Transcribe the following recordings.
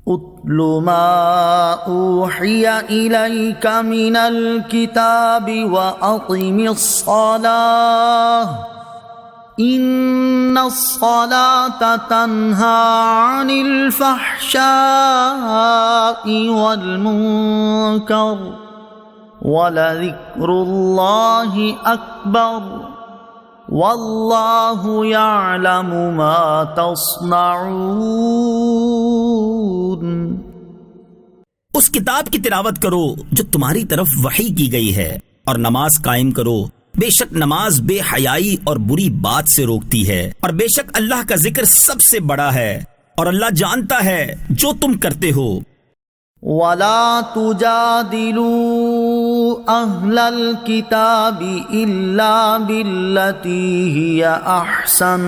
اتل ما اوحی الیک من الکتاب واقم الصلاۃ ان الصلاۃ تنہی عن الفحشاء والمنکر وَلَذِكْرُ اللَّهِ أَكْبَرُ وَاللَّهُ يَعْلَمُ مَا تَصْنَعُونَ۔ اس کتاب کی تلاوت کرو جو تمہاری طرف وحی کی گئی ہے، اور نماز قائم کرو، بے شک نماز بے حیائی اور بری بات سے روکتی ہے، اور بے شک اللہ کا ذکر سب سے بڑا ہے، اور اللہ جانتا ہے جو تم کرتے ہو۔ وَلَا تُجَادِلُوا أَهْلَ الْكِتَابِ إِلَّا بِالَّتِي هِيَ أَحْسَنُ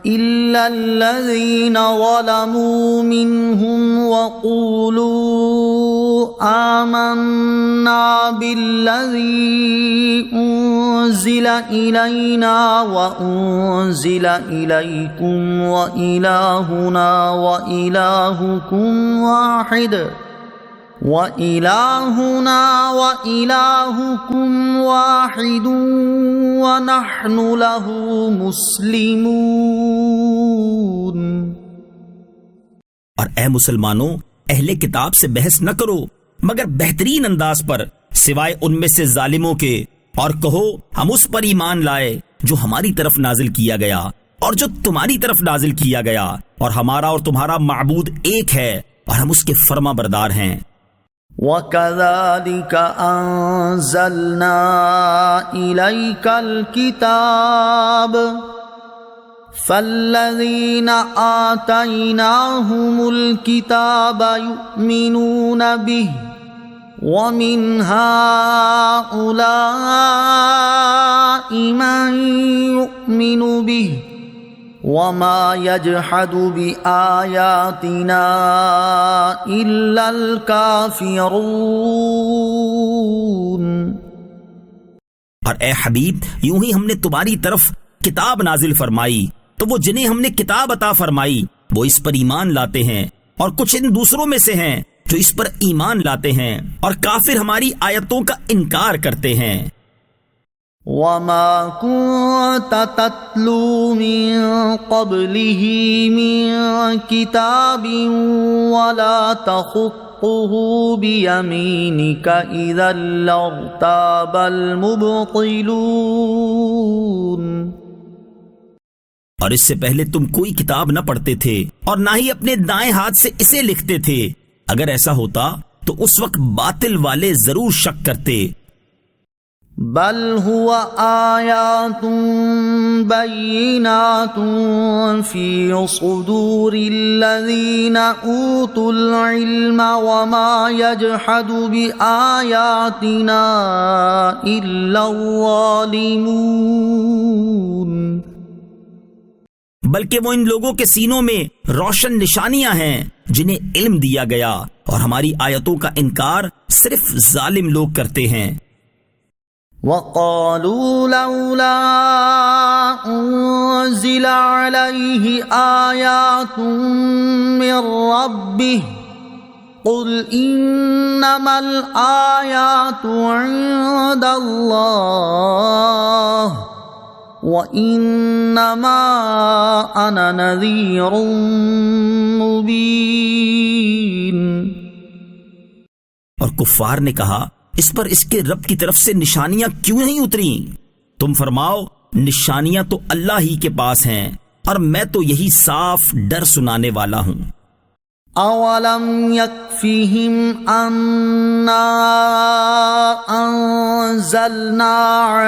إِلَّا الَّذِينَ ظَلَمُوا مِنْهُمْ وَقُولُوا آمَنَّا بِالَّذِي أُنزِلَ إِلَيْنَا وَأُنزِلَ إِلَيْكُمْ وَإِلَٰهُنَا وَإِلَٰهُكُمْ وَاحِدٌ وَإِلَٰهُنَا وَإِلَٰهُكُمْ وَاحِدٌ وَنَحْنُ لَهُ مُسْلِمُونَ۔ اور اے مسلمانوں، اہل کتاب سے بحث نہ کرو مگر بہترین انداز پر، سوائے ان میں سے ظالموں کے، اور کہو ہم اس پر ایمان لائے جو ہماری طرف نازل کیا گیا اور جو تمہاری طرف نازل کیا گیا، اور ہمارا اور تمہارا معبود ایک ہے، اور ہم اس کے فرما بردار ہیں۔ وَكَذَلِكَ أَنزَلْنَا إِلَيْكَ الْكِتَابَ فَالَّذِينَ آتَيْنَاهُمُ الْكِتَابَ يُؤْمِنُونَ بِهِ وَمِنْ هَؤُلَاءِ مَن يُؤْمِنُ بِهِ وَمَا يَجْحَدُ بِآيَاتِنَا إِلَّا الْكَافِرُونَ۔ اور اے حبیب، یوں ہی ہم نے تمہاری طرف کتاب نازل فرمائی، تو وہ جنہیں ہم نے کتاب عطا فرمائی وہ اس پر ایمان لاتے ہیں، اور کچھ ان دوسروں میں سے ہیں جو اس پر ایمان لاتے ہیں، اور کافر ہماری آیتوں کا انکار کرتے ہیں۔ وَمَا كُنْتَ تَتْلُو مِن قَبْلِهِ مِن كِتَابٍ وَلَا تَخُطُّهُ بِيَمِينِكَ إِذًا لَارْتَابَ الْمُبْطِلُونَ۔ اور اس سے پہلے تم کوئی کتاب نہ پڑھتے تھے اور نہ ہی اپنے دائیں ہاتھ سے اسے لکھتے تھے، اگر ایسا ہوتا تو اس وقت باطل والے ضرور شک کرتے۔ بل هو آیات بینات فی صدور الذین اوتوا العلم وما یجحد بآیاتنا الا الظالمون۔ بلکہ وہ ان لوگوں کے سینوں میں روشن نشانیاں ہیں جنہیں علم دیا گیا، اور ہماری آیتوں کا انکار صرف ظالم لوگ کرتے ہیں۔ وَقَالُوا لَوْلَا أُنزِلَ عَلَيْهِ آيَاتٌ مِّن رَّبِّهِ قُلْ إِنَّمَا الْآيَاتُ عِندَ اللَّهِ وَإِنَّمَا أَنَا نَذِيرٌ مُّبِينٌ۔ اور کفار نے کہا اس پر اس کے رب کی طرف سے نشانیاں کیوں نہیں اتری؟ تم فرماؤ نشانیاں تو اللہ ہی کے پاس ہیں، اور میں تو یہی صاف ڈر سنانے والا ہوں۔ اولم یکفیہم انا انزلنا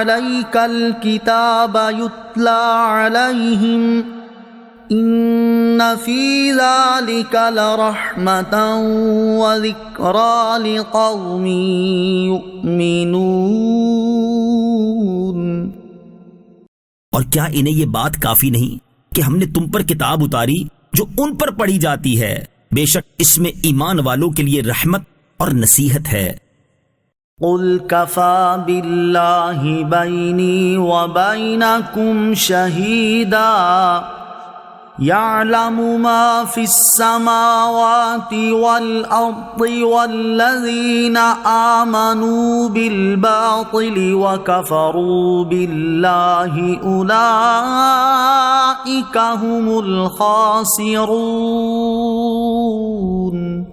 علیک الکتاب یتلی علیہم ان فی ذلک لرحمتا وذکری لقوم یؤمنون۔ اور کیا انہیں یہ بات کافی نہیں کہ ہم نے تم پر کتاب اتاری جو ان پر پڑھی جاتی ہے؟ بے شک اس میں ایمان والوں کے لیے رحمت اور نصیحت ہے۔ قل کفی باللہ بینی وبینکم شہیدا يعلم ما في السماوات والأرض والذين آمنوا بالباطل وكفروا بالله أولئك هم الخاسرون۔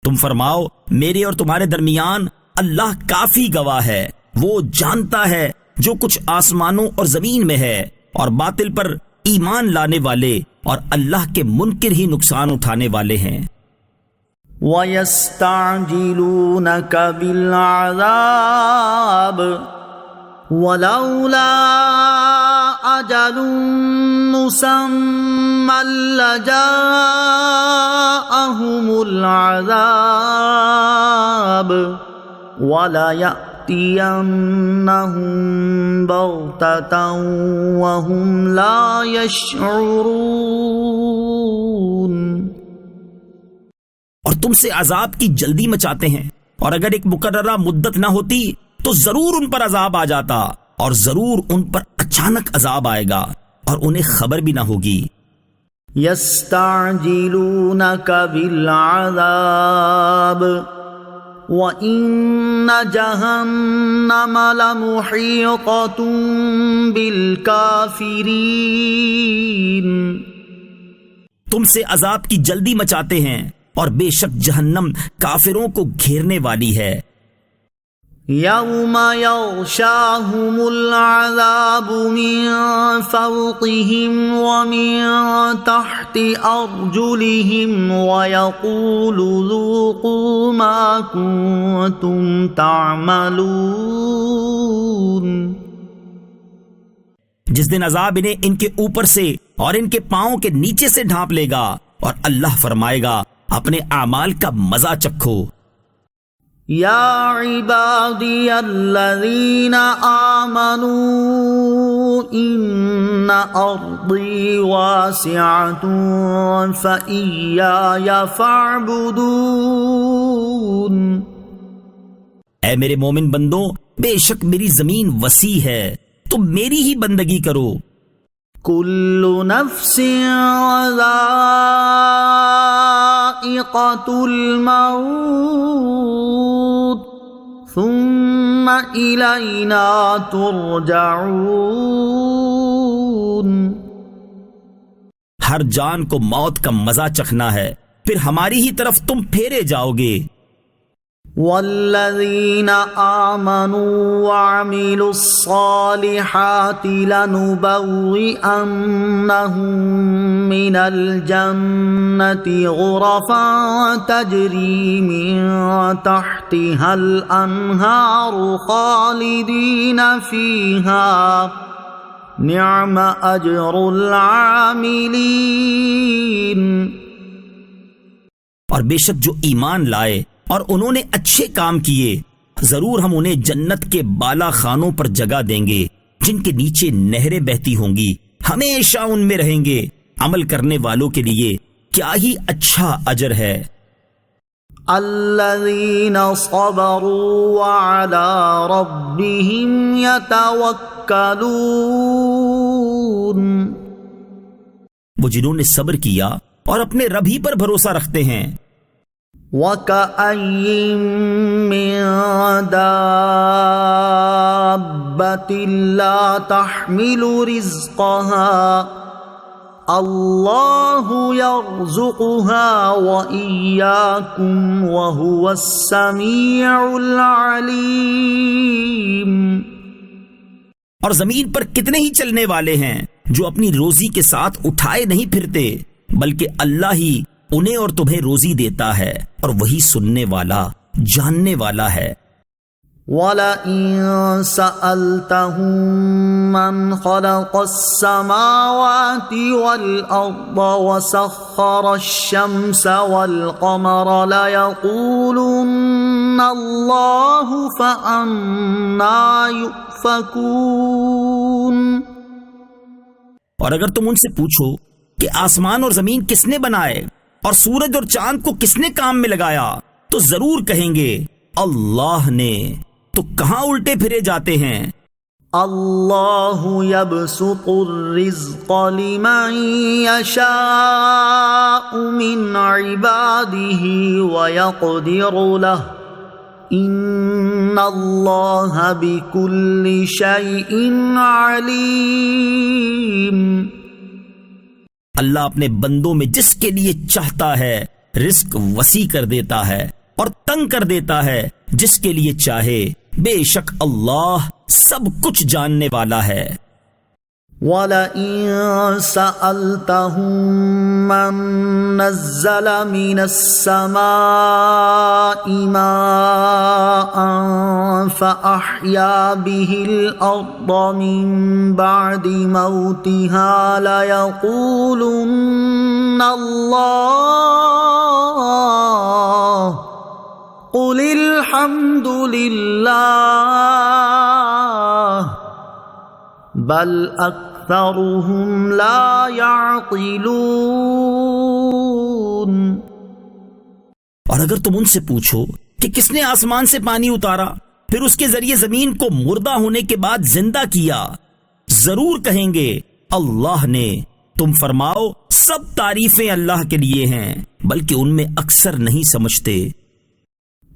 تم فرماؤ میرے اور تمہارے درمیان اللہ کافی گواہ ہے، وہ جانتا ہے جو کچھ آسمانوں اور زمین میں ہے، اور باطل پر ایمان لانے والے اور اللہ کے منکر ہی نقصان اٹھانے والے ہیں۔ وَيَسْتَعْجِلُونَكَ بِالْعَذَابِ وَلَوْلَا أَجَلٌ مُّسَمًّى لَّجَاءَهُمُ الْعَذَابُ وَلَيَأْتِيَنَّهُم بَغْتَةً وَهُمْ لَا يَشْعُرُونَ۔ اور تم سے عذاب کی جلدی مچاتے ہیں، اور اگر ایک مقررہ مدت نہ ہوتی تو ضرور ان پر عذاب آ جاتا، اور ضرور ان پر اچانک عذاب آئے گا اور انہیں خبر بھی نہ ہوگی۔ يَسْتَعْجِلُونَكَ بِالْعَذَابِ وَإِنَّ جَهَنَّمَ لَمُحِيطَةٌ بِالْكَافِرِينَ۔ تم سے عذاب کی جلدی مچاتے ہیں، اور بے شک جہنم کافروں کو گھیرنے والی ہے۔ يَوْمَ يَغْشَاهُمُ الْعَذَابُ مِنْ فَوْقِهِمْ وَمِنْ تَحْتِ أَرْجُلِهِمْ وَيَقُولُ ذُوقُوا مَا كُنْتُمْ تَعْمَلُونَ۔ جس دن عذاب انہیں ان کے اوپر سے اور ان کے پاؤں کے نیچے سے ڈھانپ لے گا، اور اللہ فرمائے گا اپنے اعمال کا مزہ چکھو۔ یا عبادی الذین آمنوا ان ارضی واسعۃ فإیای فاعبدون۔ اے میرے مومن بندوں، بے شک میری زمین وسیع ہے، تم میری ہی بندگی کرو۔ کل نفس ذائقۃ الموت ثم الینا ترجعون۔ ہر جان کو موت کا مزہ چکھنا ہے، پھر ہماری ہی طرف تم پھیرے جاؤ گے۔ والذین آمنوا وعملوا الصالحات لنبوئنهم من الجنة غرفا تجری من تحتها الانہار خالدین فیہا نعم اجر العاملین۔ اور بے شک جو ایمان لائے اور انہوں نے اچھے کام کیے، ضرور ہم انہیں جنت کے بالا خانوں پر جگہ دیں گے، جن کے نیچے نہریں بہتی ہوں گی، ہمیشہ ان میں رہیں گے۔ عمل کرنے والوں کے لیے کیا ہی اچھا اجر ہے۔ الذین صبروا وعلی ربهم یتوکلون۔ وہ جنہوں نے صبر کیا اور اپنے رب ہی پر بھروسہ رکھتے ہیں۔ وَكَأَيِّن مِّن دَابَّةٍ لَّا تَحْمِلُ رِزْقَهَا اللَّهُ يَرْزُقُهَا وَإِيَّاكُمْ وَهُوَ السَّمِيعُ الْعَلِيمُ۔ اور زمین پر کتنے ہی چلنے والے ہیں جو اپنی روزی کے ساتھ اٹھائے نہیں پھرتے، بلکہ اللہ ہی انہیں اور تمہیں روزی دیتا ہے، اور وہی سننے والا جاننے والا ہے۔ وَلَئِن سَأَلْتَهُم مَّنْ خَلَقَ السَّمَاوَاتِ وَالْأَرْضَ وَسَخَّرَ الشَّمْسَ وَالْقَمَرَ لَيَقُولُنَّ اللَّهُ فَأَنَّىٰ يُؤْفَكُونَ۔ اور اگر تم ان سے پوچھو کہ آسمان اور زمین کس نے بنائے اور سورج اور چاند کو کس نے کام میں لگایا، تو ضرور کہیں گے اللہ نے، تو کہاں الٹے پھرے جاتے ہیں۔ اللہ یبسط الرزق لمن یشاء من عباده ویقدر له ان اللہ بکل شیء علیم۔ اللہ اپنے بندوں میں جس کے لیے چاہتا ہے رزق وسیع کر دیتا ہے اور تنگ کر دیتا ہے جس کے لیے چاہے، بے شک اللہ سب کچھ جاننے والا ہے۔ وَلَئِن سَأَلْتَهُم مَّن نَّزَّلَ مِنَ السَّمَاءِ مَاءً فَأَحْيَا بِهِ الْأَرْضَ مِن بَعْدِ مَوْتِهَا لَيَقُولُنَّ اللَّهُ قُلِ الْحَمْدُ لِلَّهِ بَلْ أَكْثَرُهُمْ لَا يَعْقِلُونَ۔ اور اگر تم ان سے پوچھو کہ کس نے آسمان سے پانی اتارا پھر اس کے ذریعے زمین کو مردہ ہونے کے بعد زندہ کیا، ضرور کہیں گے اللہ نے۔ تم فرماؤ سب تعریفیں اللہ کے لیے ہیں، بلکہ ان میں اکثر نہیں سمجھتے۔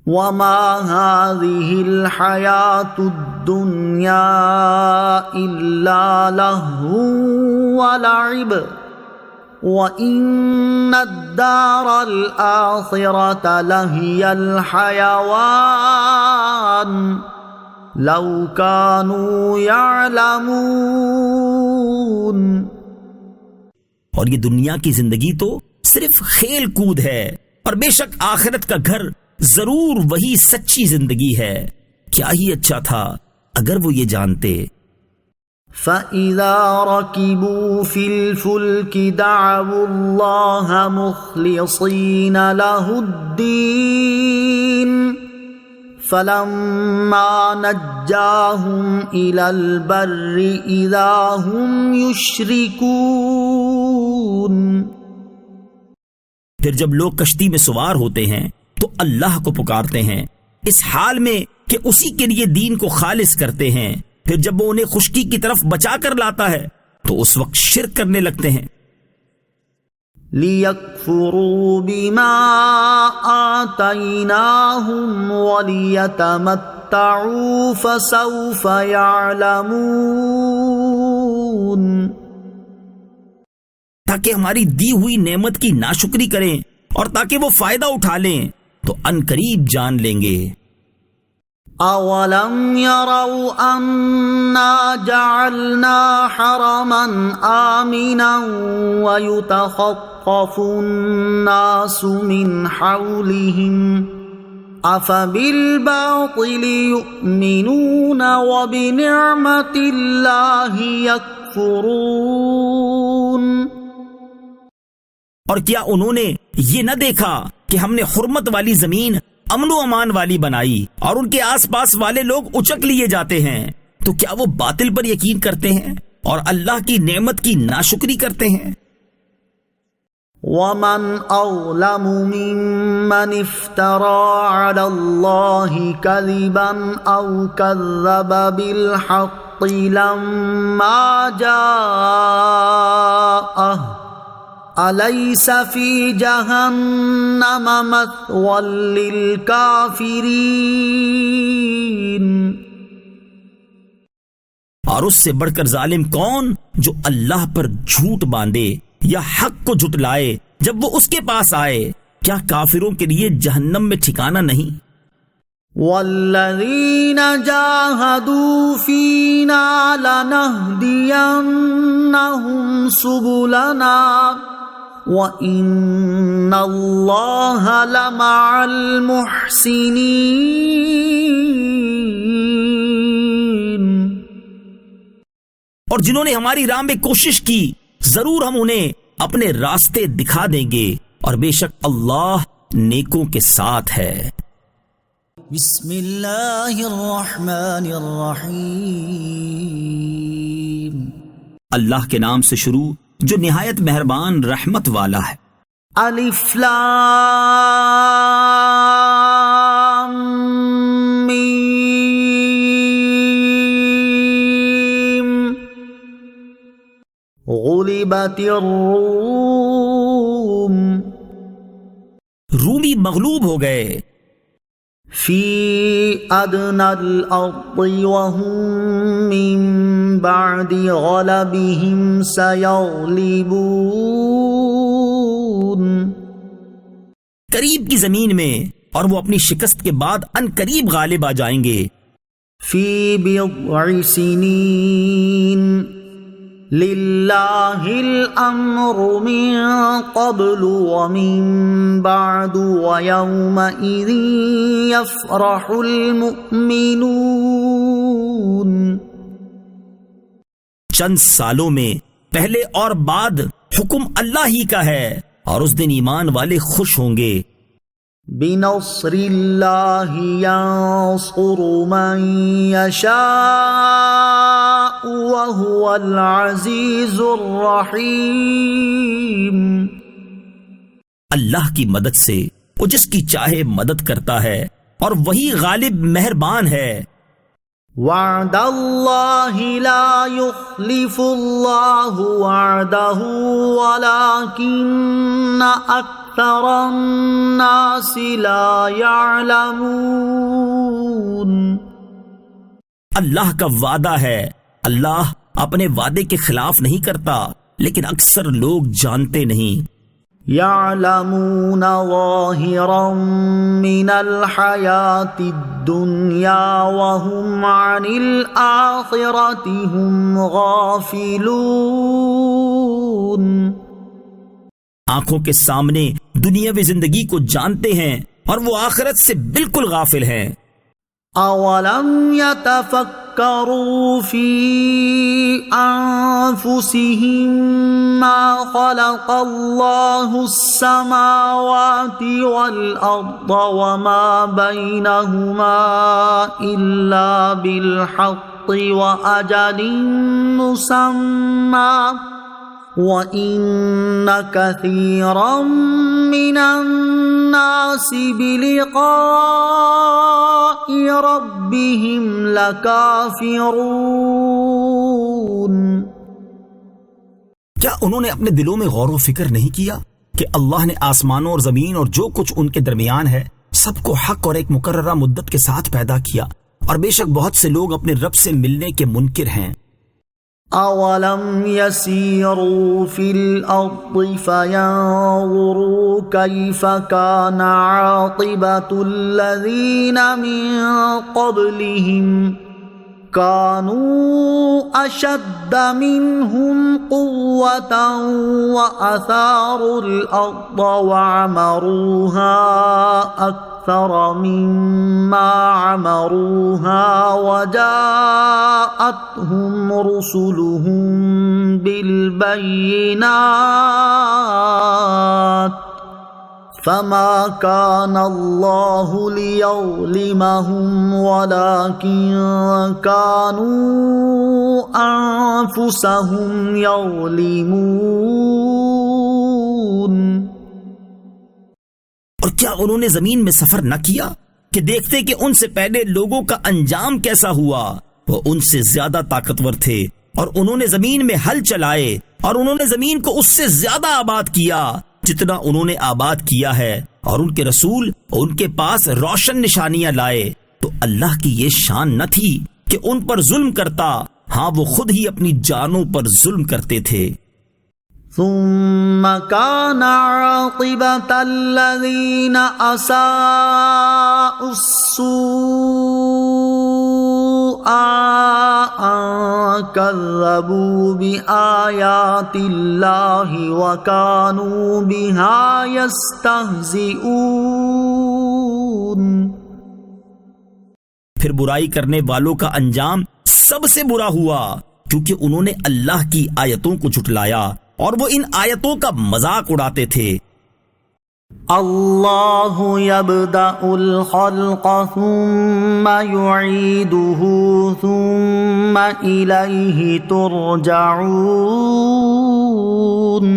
وَمَا هَذِهِ الْحَيَاةُ الدُّنْيَا إِلَّا لَهْوٌ وَلَعِبٌ وَإِنَّ الدَّارَ الْآخِرَةَ لَهِيَ الْحَيَوَانُ لَوْ كَانُوا يَعْلَمُونَ۔ اور یہ دنیا کی زندگی تو صرف کھیل کود ہے، اور بے شک آخرت کا گھر ضرور وہی سچی زندگی ہے۔ کیا ہی اچھا تھا اگر وہ یہ جانتے۔ فَإِذَا رَكِبُوا فِي الْفُلْكِ دَعَوُا اللَّهَ مُخْلِصِينَ لَهُ الدِّينَ فَلَمَّا نَجَّاهُمْ إِلَى الْبَرِّ إِذَا هُمْ يُشْرِكُونَ۔ پھر جب لوگ کشتی میں سوار ہوتے ہیں تو اللہ کو پکارتے ہیں اس حال میں کہ اسی کے لیے دین کو خالص کرتے ہیں، پھر جب وہ انہیں خشکی کی طرف بچا کر لاتا ہے تو اس وقت شرک کرنے لگتے ہیں۔ لِيَكْفُرُوا بِمَا آتَيْنَاهُمْ وَلِيَتَمَتَّعُوا فَسَوْفَ يَعْلَمُونَ۔ تاکہ ہماری دی ہوئی نعمت کی ناشکری کریں اور تاکہ وہ فائدہ اٹھا لیں تو ان قریب جان لیں گے۔ اولم يروا انا جعلنا حرما آمنا ويتخطف الناس من حولهم افبالباطل يؤمنون وبنعمة الله يكفرون۔ اور کیا انہوں نے یہ نہ دیکھا کہ ہم نے حرمت والی زمین امن و امان والی بنائی اور ان کے آس پاس والے لوگ اچک لیے جاتے ہیں، تو کیا وہ باطل پر یقین کرتے ہیں اور اللہ کی نعمت کی ناشکری کرتے ہیں؟ وَمَنْ أَظْلَمُ مِمَّنِ افْتَرَى عَلَى اللَّهِ كَذِبًا أَوْ كَذَّبَ بِالْحَقِّ لَمَّا جَاءَهُ أَلَيْسَ فِي جَهَنَّمَ مَثْوًى لِلْكَافِرِينَ۔ اور اس سے بڑھ کر ظالم کون جو اللہ پر جھوٹ باندھے یا حق کو جھٹلائے جب وہ اس کے پاس آئے، کیا کافروں کے لیے جہنم میں ٹھکانہ نہیں؟ وَالَّذِينَ جَاهَدُوا فِينَا لَنَهْدِيَنَّهُمْ سُبُلَنَا وَإِنَّ اللَّهَ لَمَعَ الْمُحْسِنِينَ۔ اور جنہوں نے ہماری راہ میں کوشش کی ضرور ہم انہیں اپنے راستے دکھا دیں گے، اور بے شک اللہ نیکوں کے ساتھ ہے۔ بسم اللہ الرحمن الرحیم۔ اللہ کے نام سے شروع جو نہایت مہربان رحمت والا ہے۔ الف لام میم غلبت الروم رومی مغلوب ہو گئے فی ادنى الارض وهم من بعد غلبهم سيغلبون قریب کی زمین میں، اور وہ اپنی شکست کے بعد ان قریب غالب آ جائیں گے۔ فی بضع سنین للہ الامر من قبل ومن بعد ویومئذ یفرح المؤمنون چند سالوں میں پہلے اور بعد حکم اللہ ہی کا ہے، اور اس دن ایمان والے خوش ہوں گے۔ بنصر اللہ ینصر من یشاء وهو العزیز الرحیم اللہ کی مدد سے وہ جس کی چاہے مدد کرتا ہے، اور وہی غالب مہربان ہے۔ وعد اللہ لا یخلف اللہ وعدہ ولکن اکثر الناس لا يعلمون اللہ کا وعدہ ہے، اللہ اپنے وعدے کے خلاف نہیں کرتا، لیکن اکثر لوگ جانتے نہیں۔ يعلمون ظاہرا من الحیاة الدنیا وهم عن الآخرة هم غافلون آنکھوں کے سامنے دنیاوی زندگی کو جانتے ہیں، اور وہ آخرت سے بالکل غافل ہیں۔ اولم يتفکروا فی انفسهم ما خلق اللہ السماوات والارض وما بینہما الا بالحق واجل مسمى وَإِنَّ كَثِيرًا مِّنَ النَّاسِ بِلِقَاءِ رَبِّهِمْ لَكَافِرُونَ کیا انہوں نے اپنے دلوں میں غور و فکر نہیں کیا کہ اللہ نے آسمانوں اور زمین اور جو کچھ ان کے درمیان ہے سب کو حق اور ایک مقررہ مدت کے ساتھ پیدا کیا، اور بے شک بہت سے لوگ اپنے رب سے ملنے کے منکر ہیں۔ اولم يسيروا في الارض فينظروا كيف كان عاقبة الذين من قبلهم كانوا اشد منهم قوة واثاروا الارض وعمروها اکثر مما عمروها وجاءتهم رسلهم بالبينات فما كان الله ليظلمهم ولكن كانوا أنفسهم يظلمون اور کیا انہوں نے زمین میں سفر نہ کیا کہ دیکھتے کہ ان سے پہلے لوگوں کا انجام کیسا ہوا؟ وہ ان سے زیادہ طاقتور تھے، اور انہوں نے زمین میں ہل چلائے، اور انہوں نے زمین کو اس سے زیادہ آباد کیا جتنا انہوں نے آباد کیا ہے، اور ان کے رسول ان کے پاس روشن نشانیاں لائے۔ تو اللہ کی یہ شان نہ تھی کہ ان پر ظلم کرتا، ہاں وہ خود ہی اپنی جانوں پر ظلم کرتے تھے۔ ثم كان عاقبة الذين أساءوا السوء أن كذبوا بآيات الله وكانوا بها يستهزئون پھر برائی کرنے والوں کا انجام سب سے برا ہوا، کیونکہ انہوں نے اللہ کی آیتوں کو جھٹلایا اور وہ ان آیتوں کا مذاق اڑاتے تھے۔ اللہ یبدأ الخلق ثم یعیدہ ثم الیہ ترجعون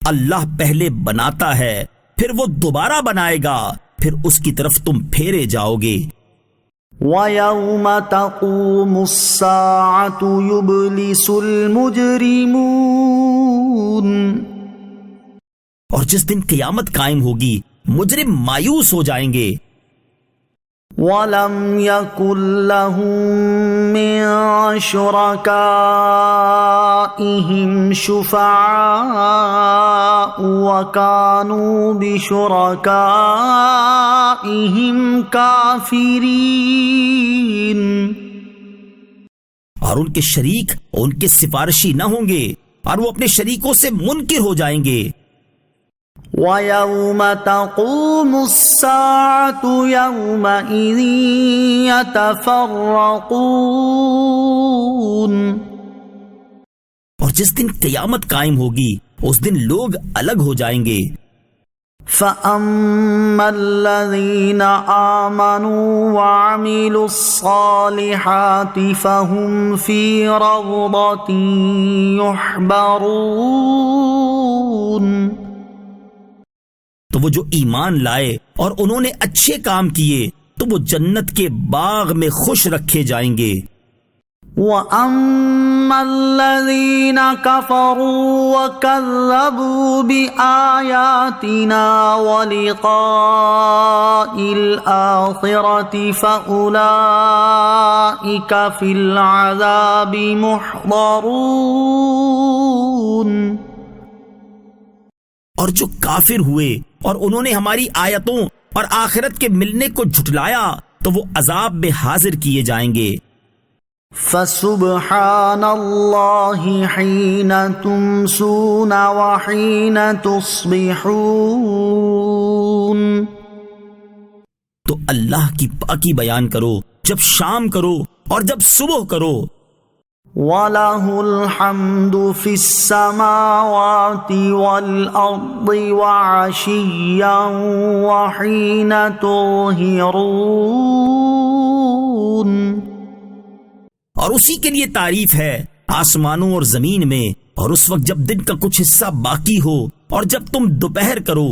اللہ پہلے بناتا ہے، پھر وہ دوبارہ بنائے گا، پھر اس کی طرف تم پھیرے جاؤ گے۔ وَيَوْمَ تَقُومُ السَّاعَةُ يُبْلِسُ الْمُجْرِمُونَ، اور جس دن قیامت قائم ہوگی مجرم مایوس ہو جائیں گے۔ وَلَمْ يَكُنْ لَهُم مِّن شُرَكَائِهِمْ شُفَعَاءُ وَكَانُوا بِشُرَكَائِهِمْ كَافِرِينَ، اور ان کے شریک ان کے سفارشی نہ ہوں گے اور وہ اپنے شریکوں سے منکر ہو جائیں گے۔ وَيَوْمَ تَقُومُ السَّاعَةُ يَوْمَئِذٍ يَتَفَرَّقُونَ، اور جس دن قیامت قائم ہوگی اس دن لوگ الگ ہو جائیں گے۔ فَأَمَّا الَّذِينَ آمَنُوا وَعَمِلُوا الصَّالِحَاتِ فَهُمْ فِي رَوْضَةٍ يُحْبَرُونَ، تو وہ جو ایمان لائے اور انہوں نے اچھے کام کیے تو وہ جنت کے باغ میں خوش رکھے جائیں گے۔ وَأَمَّا الَّذِينَ كَفَرُوا وَكَذَّبُوا بِآيَاتِنَا وَلِقَاءِ الْآخِرَةِ فَأُولَئِكَ فِي الْعَذَابِ مُحْضَرُونَ، اور جو کافر ہوئے اور انہوں نے ہماری آیتوں اور آخرت کے ملنے کو جھٹلایا تو وہ عذاب میں حاضر کیے جائیں گے۔ فَسُبْحَانَ اللَّهِ حِينَ تُمْسُونَ وَحِينَ تُصْبِحُونَ، تو اللہ کی پاکی بیان کرو جب شام کرو اور جب صبح کرو۔ وَلَهُ الْحَمْدُ فِي السَّمَاوَاتِ وَالْأَرْضِ وَعَشِيًّا وَحِينَ تُظْهِرُونَ، اور اسی کے لیے تعریف ہے آسمانوں اور زمین میں، اور اس وقت جب دن کا کچھ حصہ باقی ہو اور جب تم دوپہر کرو۔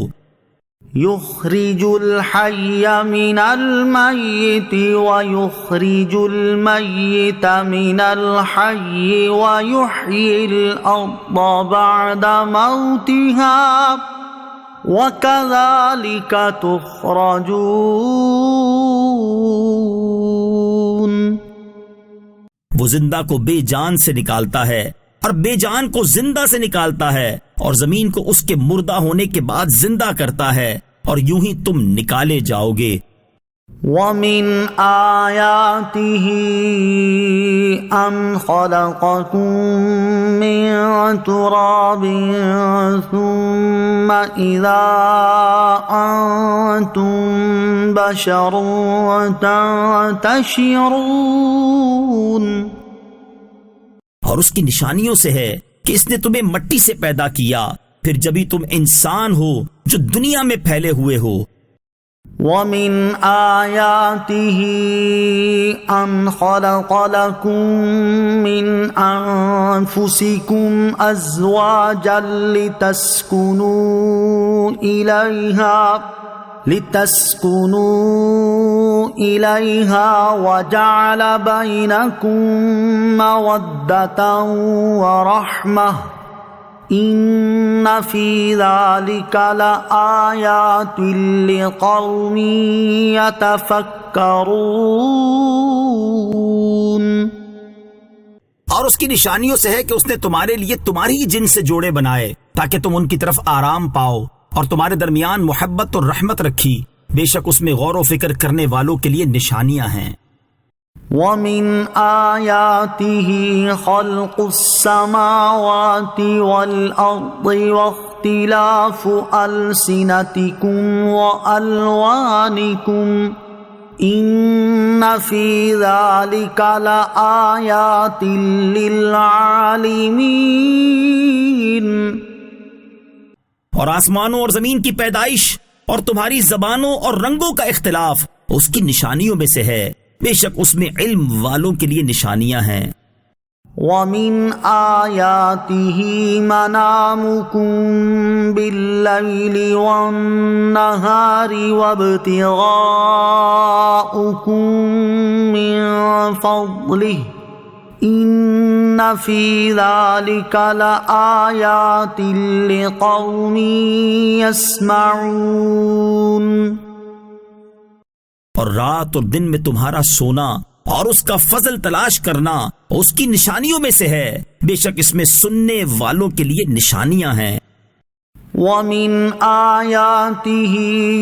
يُخْرِجُ الْحَيَّ مِنَ الْمَيِّتِ وَيُخْرِجُ الْمَيِّتَ مِنَ الْحَيِّ وَيُحْيِي الْأَرْضَ بَعْدَ مَوْتِهَا وَكَذَلِكَ تُخْرَجُونَ، وہ زندہ کو بے جان سے نکالتا ہے اور بے جان کو زندہ سے نکالتا ہے، اور زمین کو اس کے مردہ ہونے کے بعد زندہ کرتا ہے، اور یوں ہی تم نکالے جاؤ گے۔ وَمِنْ آيَاتِهِ أَنْ خَلَقَكُم مِّن تُرَابٍ ثُمَّ إِذَا أَنْتُمْ بَشَرٌ تَنْتَشِرُونَ، اور اس کی نشانیوں سے ہے کہ اس نے تمہیں مٹی سے پیدا کیا، پھر جبھی تم انسان ہو جو دنیا میں پھیلے ہوئے ہو۔ وَمِنْ آيَاتِهِ أَنْ خَلَقَ لَكُم مِّنْ أَنفُسِكُمْ أَزْوَاجًا لِتَسْكُنُوا إِلَيْهَا وَجَعَلَ بَيْنَكُم مَّوَدَّةً وَرَحْمَةً إِنَّ فِي ذَلِكَ لَآيَاتٍ لِقَوْمٍ يَتَفَكَّرُونَ، اور اس کی نشانیوں سے ہے کہ اس نے تمہارے لیے تمہاری ہی جن سے جوڑے بنائے تاکہ تم ان کی طرف آرام پاؤ، اور تمہارے درمیان محبت اور رحمت رکھی، بے شک اس میں غور و فکر کرنے والوں کے لیے نشانیاں ہیں۔ وَمِنْ آيَاتِهِ خَلْقُ السَّمَاوَاتِ وَالْأَرْضِ وَاخْتِلَافُ أَلْسِنَتِكُمْ وَأَلْوَانِكُمْ إِنَّ فِي ذَلِكَ لَآيَاتٍ لِلْعَالِمِينَ، اور آسمانوں اور زمین کی پیدائش اور تمہاری زبانوں اور رنگوں کا اختلاف اس کی نشانیوں میں سے ہے، بے شک اس میں علم والوں کے لیے نشانیاں ہیں۔ وَمِنْ آيَاتِهِ مَنَامُكُمْ بِاللَّيْلِ وَالنَّهَارِ وَابْتِغَاؤُكُمْ مِنْ فَضْلِهِ إِنَّ فِي ذَلِكَ لَآيَاتٍ لِقَوْمٍ يَسْمَعُونَ۔ اور رات اور دن میں تمہارا سونا اور اس کا فضل تلاش کرنا اس کی نشانیوں میں سے ہے، بے شک اس میں سننے والوں کے لیے نشانیاں ہیں۔ وَمِنْ آيَاتِهِ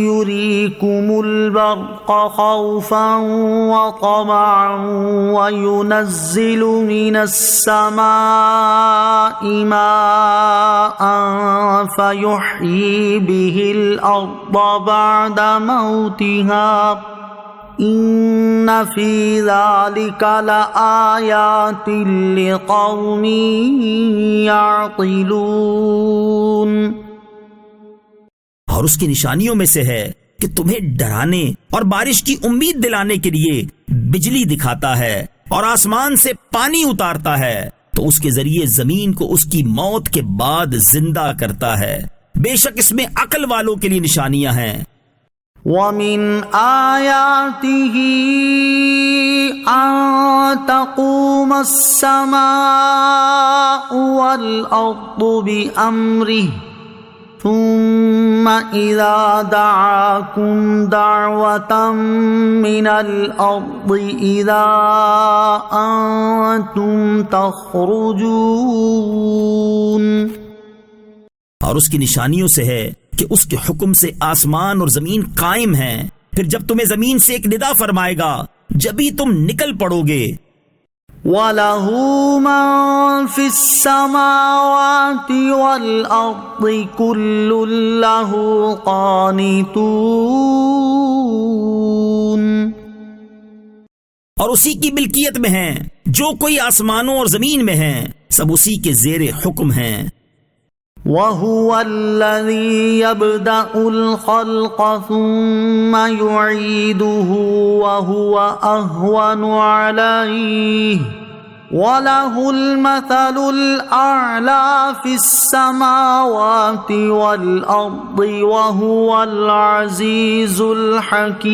يُرِيكُمُ الْبَرْقَ خَوْفًا وَطَمَعًا وَيُنَزِّلُ مِنَ السَّمَاءِ مَاءً فَيُحْيِي بِهِ الْأَرْضَ بَعْدَ مَوْتِهَا إِنَّ فِي ذَلِكَ لَآيَاتٍ لِقَوْمٍ يَعْقِلُونَ۔ اور اس کی نشانیوں میں سے ہے کہ تمہیں ڈرانے اور بارش کی امید دلانے کے لیے بجلی دکھاتا ہے اور آسمان سے پانی اتارتا ہے تو اس کے ذریعے زمین کو اس کی موت کے بعد زندہ کرتا ہے، بے شک اس میں عقل والوں کے لیے نشانیاں ہیں۔ وَمِنْ آيَاتِهِ أَن تَقُومَ السَّمَاءُ وَالْأَرْضُ بِأَمْرِهِ ثُمَّ إِذَا دَعَاكُمْ دَعْوَةً مِّنَ الْأَرْضِ إِذَا أَنْتُمْ تَخْرُجُونَ۔ اور اس کی نشانیوں سے ہے کہ اس کے حکم سے آسمان اور زمین قائم ہیں، پھر جب تمہیں زمین سے ایک ندا فرمائے گا جبھی تم نکل پڑو گے۔ وَلَهُ مَن فِي السَّمَاوَاتِ وَالْأَرْضِ كُلٌّ لَّهُ قَانِتُونَ۔ اور اسی کی ملکیت میں ہیں جو کوئی آسمانوں اور زمین میں ہیں، سب اسی کے زیر حکم ہیں۔ وَهُوَ الَّذِي يَبْدَأُ الْخَلْقَ ثُمَّ يُعِيدُهُ وَهُوَ أَهْوَنُ عَلَيْهِ وَلَهُ الْمَثَلُ الْأَعْلَى فِي السَّمَاوَاتِ وَالْأَرْضِ وَهُوَ الْعَزِيزُ الْحَكِيمُ۔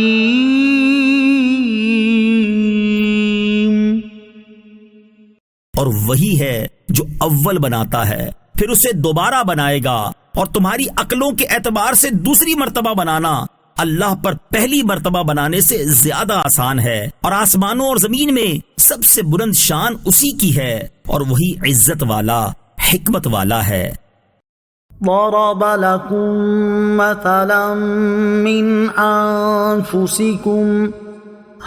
اور وہی ہے جو اول بناتا ہے پھر اسے دوبارہ بنائے گا، اور تمہاری عقلوں کے اعتبار سے دوسری مرتبہ بنانا اللہ پر پہلی مرتبہ بنانے سے زیادہ آسان ہے، اور آسمانوں اور زمین میں سب سے بلند شان اسی کی ہے، اور وہی عزت والا حکمت والا ہے۔ ضرب لكم مثلا من أنفسكم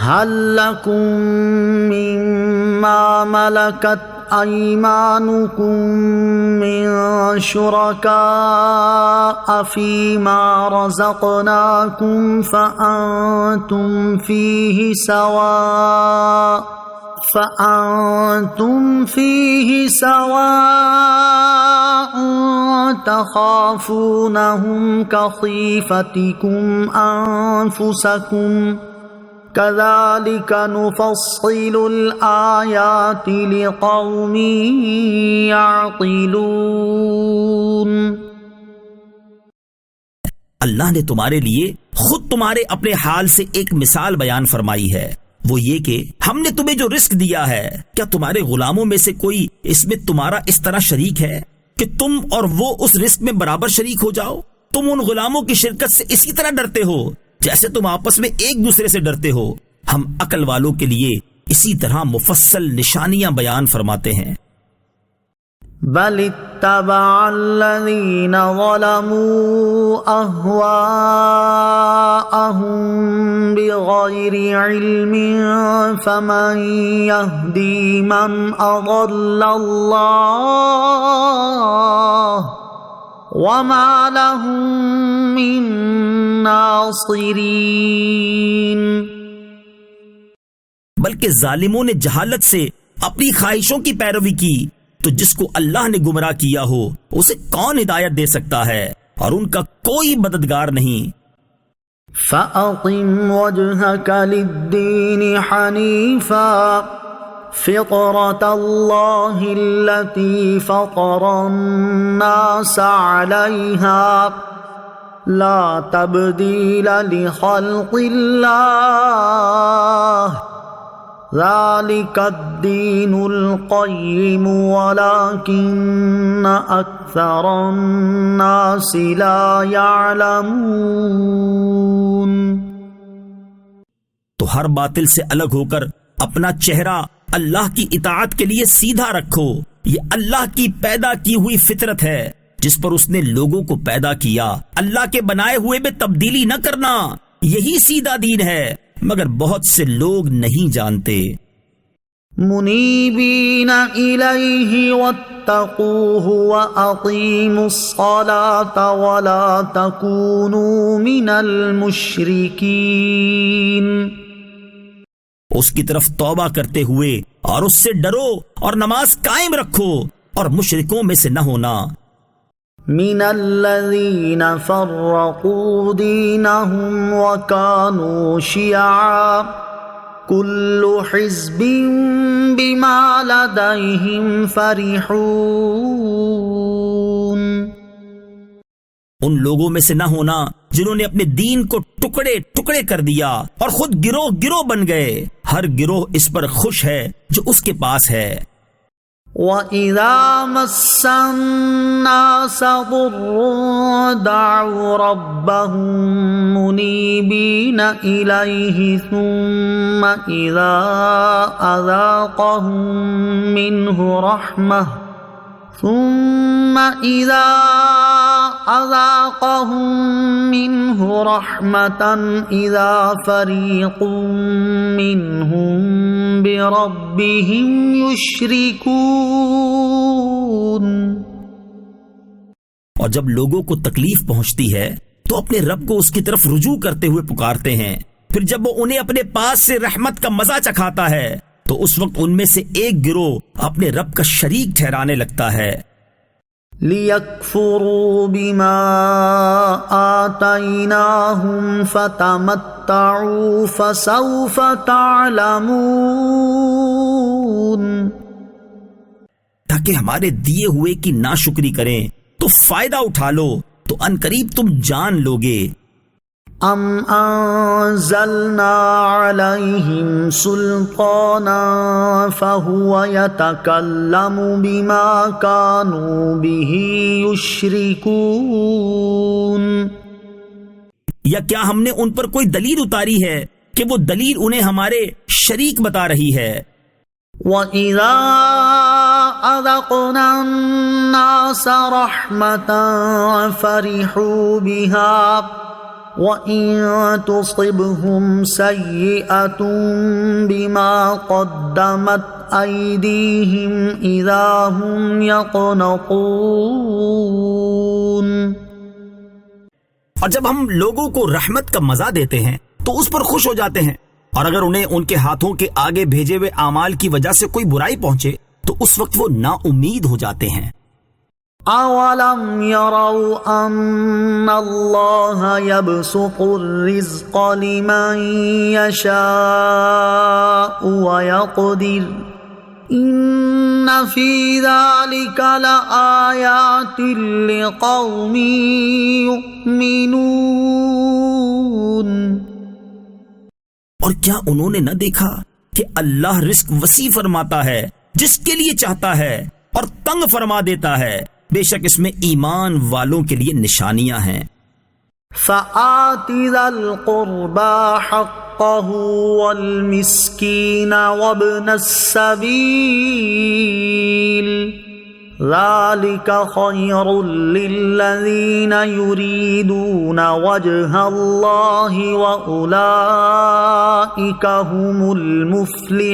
هل لكم مما ملكت أيمانكم من شركاء فيما رزقناكم فأنتم فيه سواء تخافونهم كخيفتكم أنفسكم كذلك نفصل الآيات لقوم يعقلون۔ اللہ نے تمہارے لیے خود تمہارے اپنے حال سے ایک مثال بیان فرمائی ہے، وہ یہ کہ ہم نے تمہیں جو رزق دیا ہے، کیا تمہارے غلاموں میں سے کوئی اس میں تمہارا اس طرح شریک ہے کہ تم اور وہ اس رزق میں برابر شریک ہو جاؤ؟ تم ان غلاموں کی شرکت سے اسی طرح ڈرتے ہو جیسے تم آپس میں ایک دوسرے سے ڈرتے ہو۔ ہم عقل والوں کے لیے اسی طرح مفصل نشانیاں بیان فرماتے ہیں۔ بل اتبع الذين ظلموا أهواءهم بغير علم فمن يهدي من أضل الله وما لهم من ناصرين۔ بلکہ ظالموں نے جہالت سے اپنی خواہشوں کی پیروی کی، تو جس کو اللہ نے گمراہ کیا ہو اسے کون ہدایت دے سکتا ہے، اور ان کا کوئی مددگار نہیں۔ فَأَقِمْ وَجْهَكَ لِلدِّينِ حَنِيفًا فطرة الله التي فطر الناس عليها لا تبديل لخلق الله ذلك الدين القيم ولكن أكثر الناس لا يعلمون۔ تو ہر باطل سے الگ ہو کر اپنا چہرہ اللہ کی اطاعت کے لیے سیدھا رکھو، یہ اللہ کی پیدا کی ہوئی فطرت ہے جس پر اس نے لوگوں کو پیدا کیا، اللہ کے بنائے ہوئے میں تبدیلی نہ کرنا، یہی سیدھا دین ہے، مگر بہت سے لوگ نہیں جانتے۔ منیبین الیہ واتقوہ واقیموا الصلاة ولا تکونوا من المشرکین، اس کی طرف توبہ کرتے ہوئے اور اس سے ڈرو اور نماز قائم رکھو اور مشرکوں میں سے نہ ہونا۔ من الذین فرقوا دینہم وکانوا شیعا کل حزب بما لدیہم فرحون، ان لوگوں میں سے نہ ہونا جنہوں نے اپنے دین کو ٹکڑے ٹکڑے کر دیا اور خود گروہ گروہ بن گئے، ہر گروہ اس پر خوش ہے جو اس کے پاس ہے۔ وَإِذَا مَسَّ النَّاسَ ضُرٌّ دَعَوْا رَبَّهُم مُنِيبِينَ إِلَيْهِ ثُمَّ إِذَا أَذَاقَهُم مِّنْهُ رَحْمَةً إِذَا فَرِيقٌ مِّنْهُم بِرَبِّهِمْ يُشْرِكُونَ۔ اور جب لوگوں کو تکلیف پہنچتی ہے تو اپنے رب کو اس کی طرف رجوع کرتے ہوئے پکارتے ہیں، پھر جب وہ انہیں اپنے پاس سے رحمت کا مزہ چکھاتا ہے تو اس وقت ان میں سے ایک گروہ اپنے رب کا شریک ٹھہرانے لگتا ہے۔ لِيَكْفُرُوا بِمَا آتَيْنَاهُمْ فَتَمَتَّعُوا فَسَوْفَ تَعْلَمُونَ، تاکہ ہمارے دیے ہوئے کی ناشکری کریں تو فائدہ اٹھا لو تو عنقریب تم جان لوگے۔ ام انزلنا علیہم سلطانا فہو یتکلم بما کانوا بہ یشرکون، یا کیا ہم نے ان پر کوئی دلیل اتاری ہے کہ وہ دلیل انہیں ہمارے شریک بتا رہی ہے۔ وَإِذَا أَذَقْنَا النَّاسَ رَحْمَةً فَرِحُوا بِهَا وَإِن تُصِبْهُمْ سَيِّئَةٌ بِمَا قَدَّمَتْ أَيْدِيهِمْ إِذَا هُمْ يَقْنَطُونَ۔ اور جب ہم لوگوں کو رحمت کا مزہ دیتے ہیں تو اس پر خوش ہو جاتے ہیں، اور اگر انہیں ان کے ہاتھوں کے آگے بھیجے ہوئے اعمال کی وجہ سے کوئی برائی پہنچے تو اس وقت وہ نا امید ہو جاتے ہیں۔ اولم يروا ان اللہ يبسط الرزق لمن يشاء ويقدر ان في ذلك لآیات لقوم یؤمنون۔ اور کیا انہوں نے نہ دیکھا کہ اللہ رزق وسیع فرماتا ہے جس کے لیے چاہتا ہے اور تنگ فرما دیتا ہے، بے شک اس میں ایمان والوں کے لیے نشانیاں ہیں۔ فآت ذا القربى حقه والمسكين وابن السبيل ذلك خير للذين يريدون وجه الله وأولئك هم المفلحون۔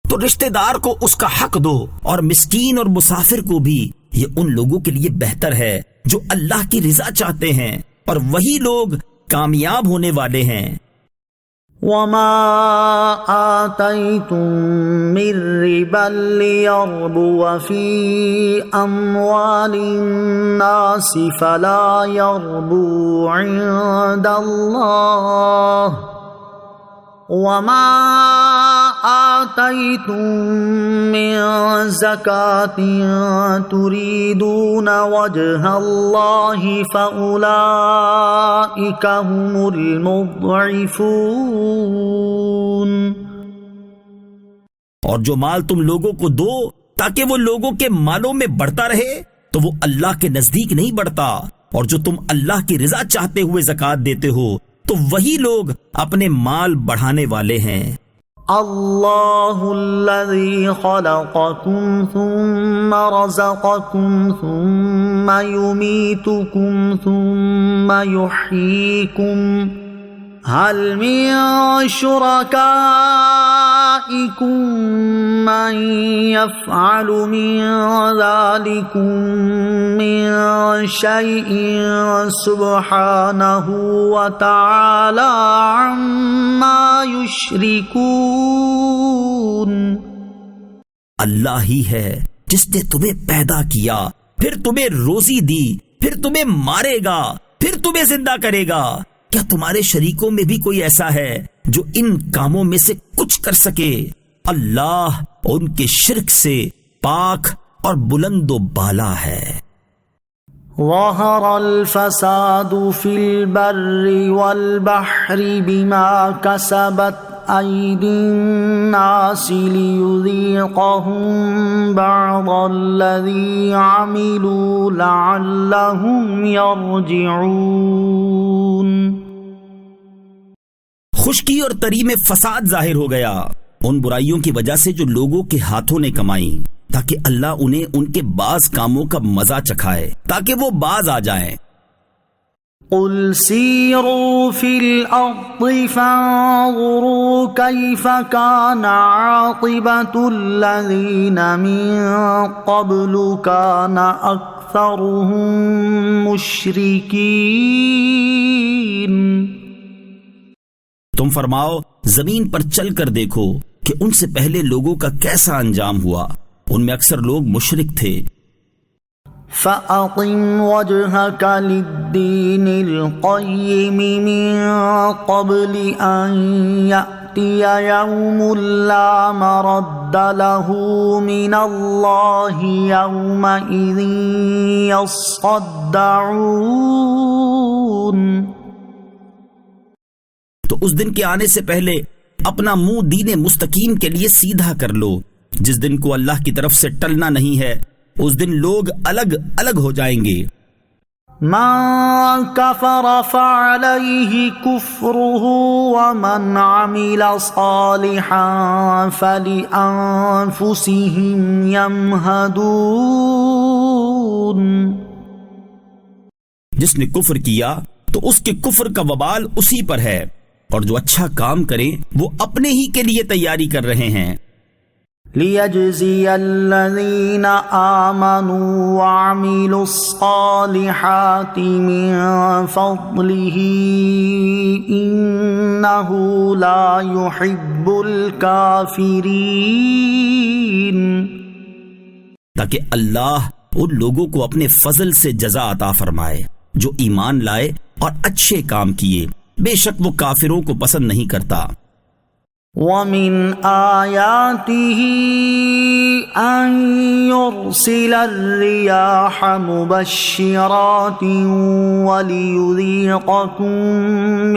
تو رشتہ دار کو اس کا حق دو اور مسکین اور مسافر کو بھی، یہ ان لوگوں کے لیے بہتر ہے جو اللہ کی رضا چاہتے ہیں، اور وہی لوگ کامیاب ہونے والے ہیں۔ وما آتيتم من ربا ليربو في أموال الناس فلا يربو عند الله وما آتيتم من زكاة تريدون وجه الله فأولئك هم المضعفون. اور جو مال تم لوگوں کو دو تاکہ وہ لوگوں کے مالوں میں بڑھتا رہے تو وہ اللہ کے نزدیک نہیں بڑھتا، اور جو تم اللہ کی رضا چاہتے ہوئے زکوٰۃ دیتے ہو تو وہی لوگ اپنے مال بڑھانے والے ہیں. اللہ الذی خلقکم ثم رزقکم ثم یمیتکم ثم یحییکم هل من شرکائکم من یفعل من ذلکم من شیء سبحانہ وتعالی عما یشرکون. اللہ ہی ہے جس نے تمہیں پیدا کیا، پھر تمہیں روزی دی، پھر تمہیں مارے گا، پھر تمہیں زندہ کرے گا. کیا تمہارے شریکوں میں بھی کوئی ایسا ہے جو ان کاموں میں سے کچھ کر سکے؟ اللہ ان کے شرک سے پاک اور بلند و بالا ہے. ظہر الفساد فی البر والبحر بما کسبت ایدی الناس لیذیقہم بعض الذی عملوا لعلہم یرجعون. خشکی اور تری میں فساد ظاہر ہو گیا ان برائیوں کی وجہ سے جو لوگوں کے ہاتھوں نے کمائی، تاکہ اللہ انہیں ان کے بعض کاموں کا مزہ چکھائے تاکہ وہ باز آ جائیں. قل سیروا فی الارض فانظروا کیف کان عاقبۃ الذین من قبل کان اکثرهم مشرکین. تم فرماؤ زمین پر چل کر دیکھو کہ ان سے پہلے لوگوں کا کیسا انجام ہوا، ان میں اکثر لوگ مشرک تھے. فَأَقِمْ وَجْهَكَ لِلدِّينِ الْقَيِّمِ مِنْ قَبْلِ أَنْ يَأْتِيَ يَوْمٌ لَا مَرَدَّ لَهُ مِنَ اللَّهِ يَوْمَئِذٍ يَصَّدَّعُونَ. تو اس دن کے آنے سے پہلے اپنا منہ دین مستقیم کے لیے سیدھا کر لو. جس دن کو اللہ کی طرف سے ٹلنا نہیں ہے اس دن لوگ الگ الگ ہو جائیں گے. من کفر فعلیہ کفرہ ومن عمل صالحا فلأنفسہم یمہدون. جس نے کفر کیا تو اس کے کفر کا وبال اسی پر ہے، اور جو اچھا کام کریں وہ اپنے ہی کے لیے تیاری کر رہے ہیں. لِيَجْزِيَ الَّذِينَ آمَنُوا وَعَمِلُوا الصَّالِحَاتِ مِن فَضْلِهِ إِنَّهُ لَا يُحِبُّ الْكَافِرِينَ. تاکہ اللہ ان لوگوں کو اپنے فضل سے جزا عطا فرمائے جو ایمان لائے اور اچھے کام کیے، بے شک وہ کافروں کو پسند نہیں کرتا. وَمِنْ آيَاتِهِ أَن يُرْسِلَ الرِّيَاحَ مُبَشِّرَاتٍ وَلِيُذِيقَكُم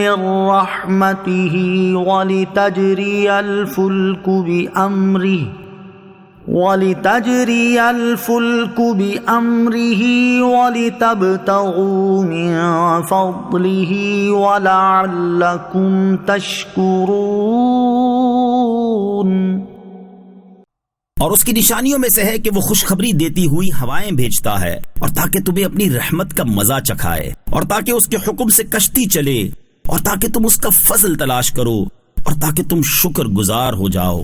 مِّن رَّحْمَتِهِ وَلِتَجْرِيَ الْفُلْكُ بِأَمْرِهِ وَلِتَبْتَغُوا مِن فَضْلِهِ وَلَعَلَّكُمْ تَشْكُرُونَ. اور اس کی نشانیوں میں سے ہے کہ وہ خوشخبری دیتی ہوئی ہوائیں بھیجتا ہے، اور تاکہ تمہیں اپنی رحمت کا مزہ چکھائے، اور تاکہ اس کے حکم سے کشتی چلے، اور تاکہ تم اس کا فضل تلاش کرو، اور تاکہ تم شکر گزار ہو جاؤ.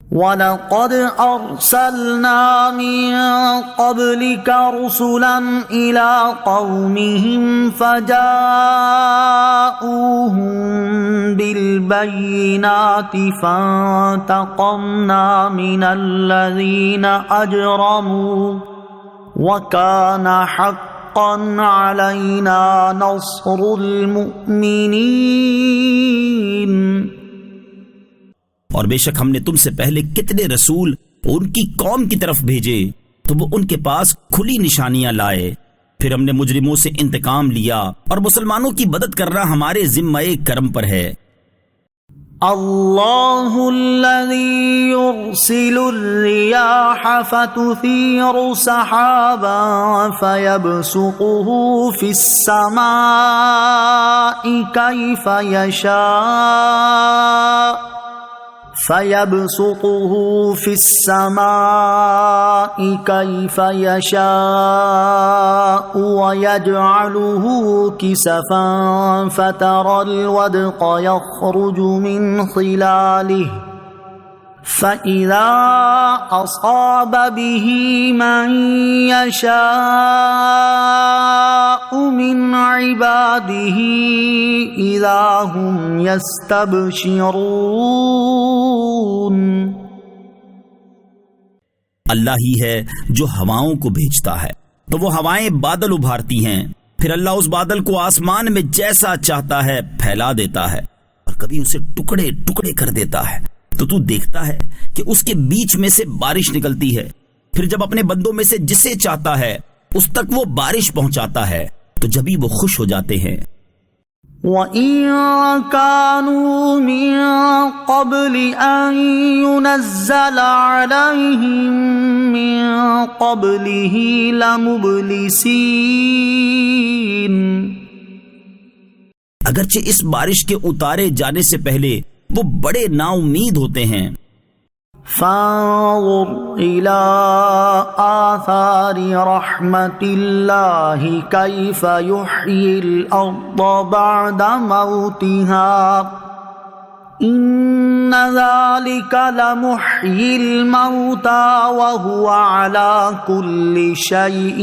وَلَقَدْ أَرْسَلْنَا مِن قَبْلِكَ رُسُلًا إِلَىٰ قَوْمِهِمْ فَجَاءُوهُم بِالْبَيِّنَاتِ فَانتَقَمْنَا مِنَ الَّذِينَ أَجْرَمُوا وَكَانَ حَقًّا عَلَيْنَا نَصْرُ الْمُؤْمِنِينَ. اور بے شک ہم نے تم سے پہلے کتنے رسول ان کی قوم کی طرف بھیجے تو وہ ان کے پاس کھلی نشانیاں لائے. پھر ہم نے مجرموں سے انتقام لیا اور مسلمانوں کی مدد کرنا ہمارے ذمہ کرم پر ہے. اللہ الذی یرسل الریاح فتثیر سحابا فیبسطه فی السماء کیف یشاء ويجعله كسفا فترى الودق يخرج من خلاله فإذا أصاب به من يشاء من عباده إذا هم يستبشرون. اللہ ہی ہے جو ہواؤں کو بھیجتا ہے تو وہ ہوائیں بادل ابھارتی ہیں، پھر اللہ اس بادل کو آسمان میں جیسا چاہتا ہے پھیلا دیتا ہے اور کبھی اسے ٹکڑے ٹکڑے کر دیتا ہے تو تو دیکھتا ہے کہ اس کے بیچ میں سے بارش نکلتی ہے. پھر جب اپنے بندوں میں سے جسے چاہتا ہے اس تک وہ بارش پہنچاتا ہے تو جبھی وہ خوش ہو جاتے ہیں. وَإِن كَانُوا مِن قَبْلِ أَن يُنَزَّلَ عَلَيْهِم مِّن قَبْلِهِ لَمُبْلِسِينَ. اگرچہ اس بارش کے اتارے جانے سے پہلے وہ بڑے نا امید ہوتے ہیں. فانظر إلى آثار رحمت اللہ کیف یحیی الارض بعد موتها ان ذلك لمحیی الموتى وهو على كل شيء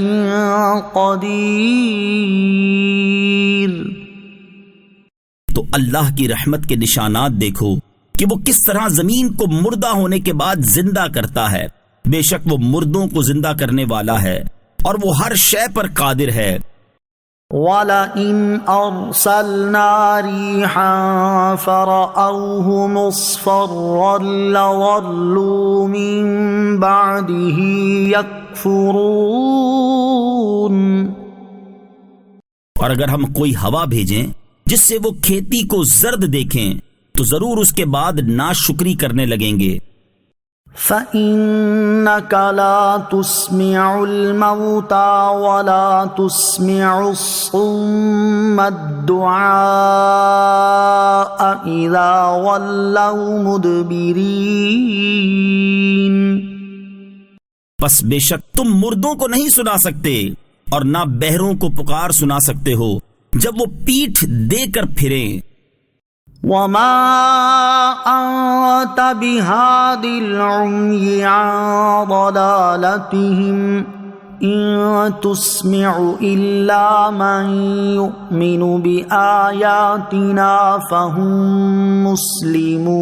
قدیر. تو اللہ کی رحمت کے نشانات دیکھو کہ وہ کس طرح زمین کو مردہ ہونے کے بعد زندہ کرتا ہے. بے شک وہ مردوں کو زندہ کرنے والا ہے اور وہ ہر شے پر قادر ہے. وَلَئِنْ أَرْسَلْنَا رِيحًا فَرَأَوْهُ مُصْفَرًّا لَظَلُّوا مِن بَعْدِهِ يَكْفُرُونَ. اور اگر ہم کوئی ہوا بھیجیں جس سے وہ کھیتی کو زرد دیکھیں تو ضرور اس کے بعد ناشکری کرنے لگیں گے. فَإِنَّكَ لَا تُسْمِعُ الْمَوْتَى وَلَا تُسْمِعُ الصُّمَّ الدُّعَاءَ إِذَا وَلَّوْا مُدْبِرِينَ. پس بے شک تم مردوں کو نہیں سنا سکتے اور نہ بہروں کو پکار سنا سکتے ہو جب وہ پیٹھ دے کر پھریں. وَمَا أَنْتَ بِهَادِ الْعُمْيِ عَنْ ضَلَالَتِهِمْ إِن تُسْمِعُ إِلَّا مَنْ يُؤْمِنُ بِآيَاتِنَا فَهُمْ مُسْلِمُونَ.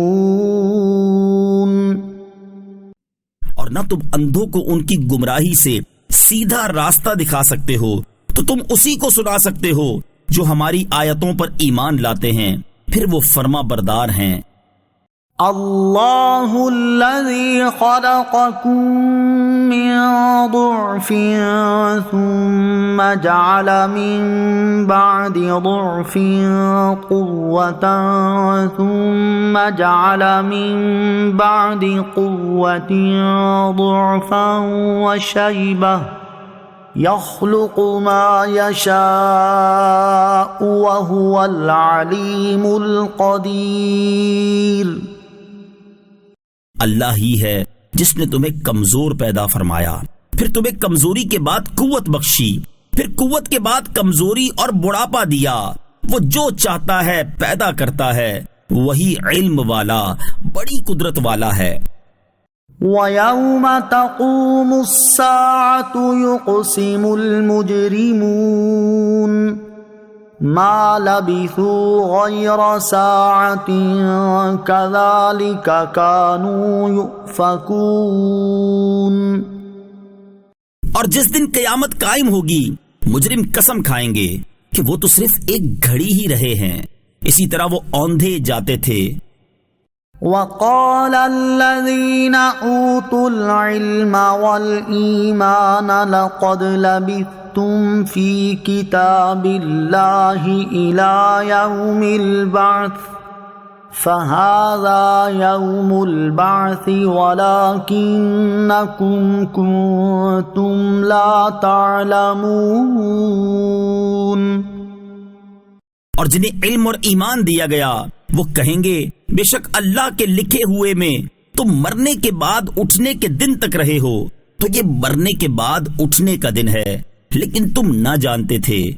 اور نہ تم اندھوں کو ان کی گمراہی سے سیدھا راستہ دکھا سکتے ہو تو تم اسی کو سنا سکتے ہو جو ہماری آیتوں پر ایمان لاتے ہیں پھر وہ فرما بردار ہیں. اللہ الذی خلقکم من ضعف ثم جعل من بعد ضعف قوة ثم جعل من بعد قوة ضعفا وشیبہ يخلق ما يشاء وهو العليم القدير. اللہ ہی ہے جس نے تمہیں کمزور پیدا فرمایا، پھر تمہیں کمزوری کے بعد قوت بخشی، پھر قوت کے بعد کمزوری اور بڑھاپا دیا. وہ جو چاہتا ہے پیدا کرتا ہے، وہی علم والا بڑی قدرت والا ہے. وَيَوْمَ تَقُومُ السَّاعَةُ يُقْسِمُ الْمُجْرِمُونَ مَا لَبِثُوا غَيْرَ سَاعَةٍ كَذَلِكَ كَانُوا يُؤْفَكُونَ. اور جس دن قیامت قائم ہوگی مجرم قسم کھائیں گے کہ وہ تو صرف ایک گھڑی ہی رہے ہیں، اسی طرح وہ اوندھے جاتے تھے. وقال الذين أوتوا العلم والإيمان لقد لبثتم في كتاب الله إلى يوم البعث فهذا يوم البعث ولكنكم كنتم لا تعلمون۔ اور جنہیں علم اور ایمان دیا گیا وہ کہیں گے بے شک اللہ کے لکھے ہوئے میں تم مرنے کے بعد اٹھنے کے دن تک رہے ہو، تو یہ مرنے کے بعد اٹھنے کا دن ہے لیکن تم نہ جانتے تھے۔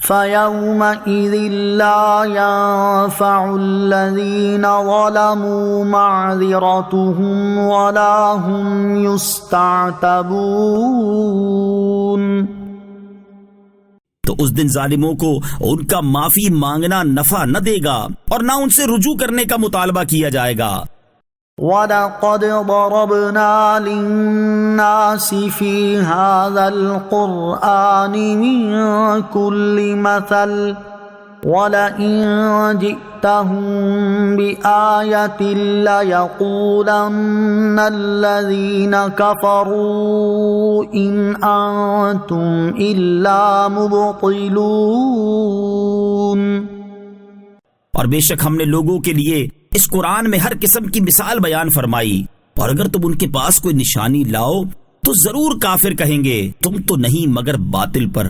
فَيَوْمَئِذٍ لَا يَنفَعُ الَّذِينَ ظَلَمُوا مَعْذِرَتُهُمْ وَلَا هُمْ يُسْتَعْتَبُونَ۔ تو اس دن ظالموں کو ان کا معافی مانگنا نفع نہ دے گا اور نہ ان سے رجوع کرنے کا مطالبہ کیا جائے گا۔ وَلَقَدْ ضَرَبْنَا لِلنَّاسِ فِي هَذَا الْقُرْآنِ مِنْ كُلِّ مَثَلٍ وَلَئِنْ جِئْتَهُمْ بِآيَةٍ لَيَقُولَنَّ الَّذِينَ كَفَرُوا إِنْ أَنْتُمْ إِلَّا مُبْطِلُونَ۔ اور بے شک ہم نے لوگوں کے لیے اس قرآن میں ہر قسم کی مثال بیان فرمائی، اور اگر تم ان کے پاس کوئی نشانی لاؤ تو ضرور کافر کہیں گے تم تو نہیں مگر باطل پر۔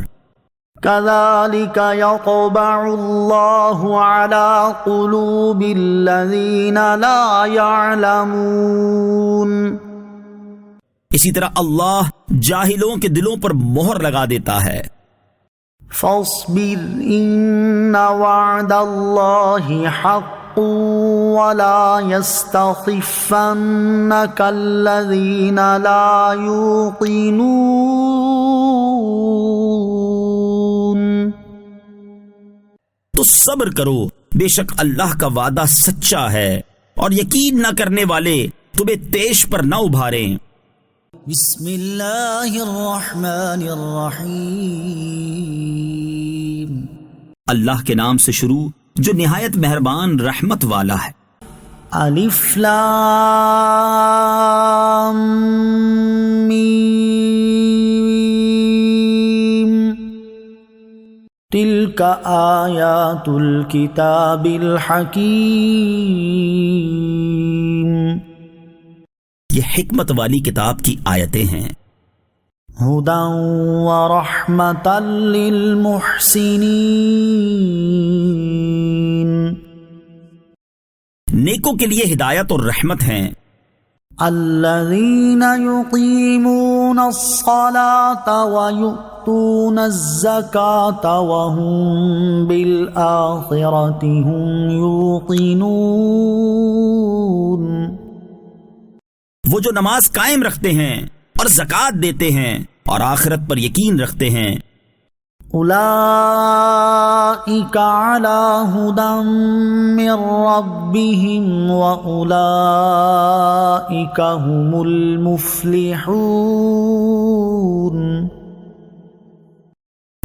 كَذَلِكَ يَطْبَعُ اللَّهُ عَلَى قُلُوبِ الَّذِينَ لَا يَعْلَمُونَ۔ اسی طرح اللہ جاہلوں کے دلوں پر مہر لگا دیتا ہے۔ فاصبر إن وعد الله حق ولا يستخفنك الذين لا يوقنون۔ تو صبر کرو، بے شک اللہ کا وعدہ سچا ہے اور یقین نہ کرنے والے تمہیں تیش پر نہ ابھاریں۔ بسم اللہ الرحمن الرحیم۔ اللہ کے نام سے شروع جو نہایت مہربان رحمت والا ہے۔ الف لام میم تلک آیات الکتاب الحکیم۔ یہ حکمت والی کتاب کی آیتیں ہیں۔ ہدی ورحمۃ للمحسنین۔ نیکوں کے لیے ہدایت اور رحمت ہیں۔ الذین یقیمون الصلاۃ ویؤتون الزکاۃ وهم بالآخرۃ هم یوقنون۔ وہ جو نماز قائم رکھتے ہیں اور زکوٰۃ دیتے ہیں اور آخرت پر یقین رکھتے ہیں۔ اولئک علی ھدی من ربہم واولئک ھم المفلحون۔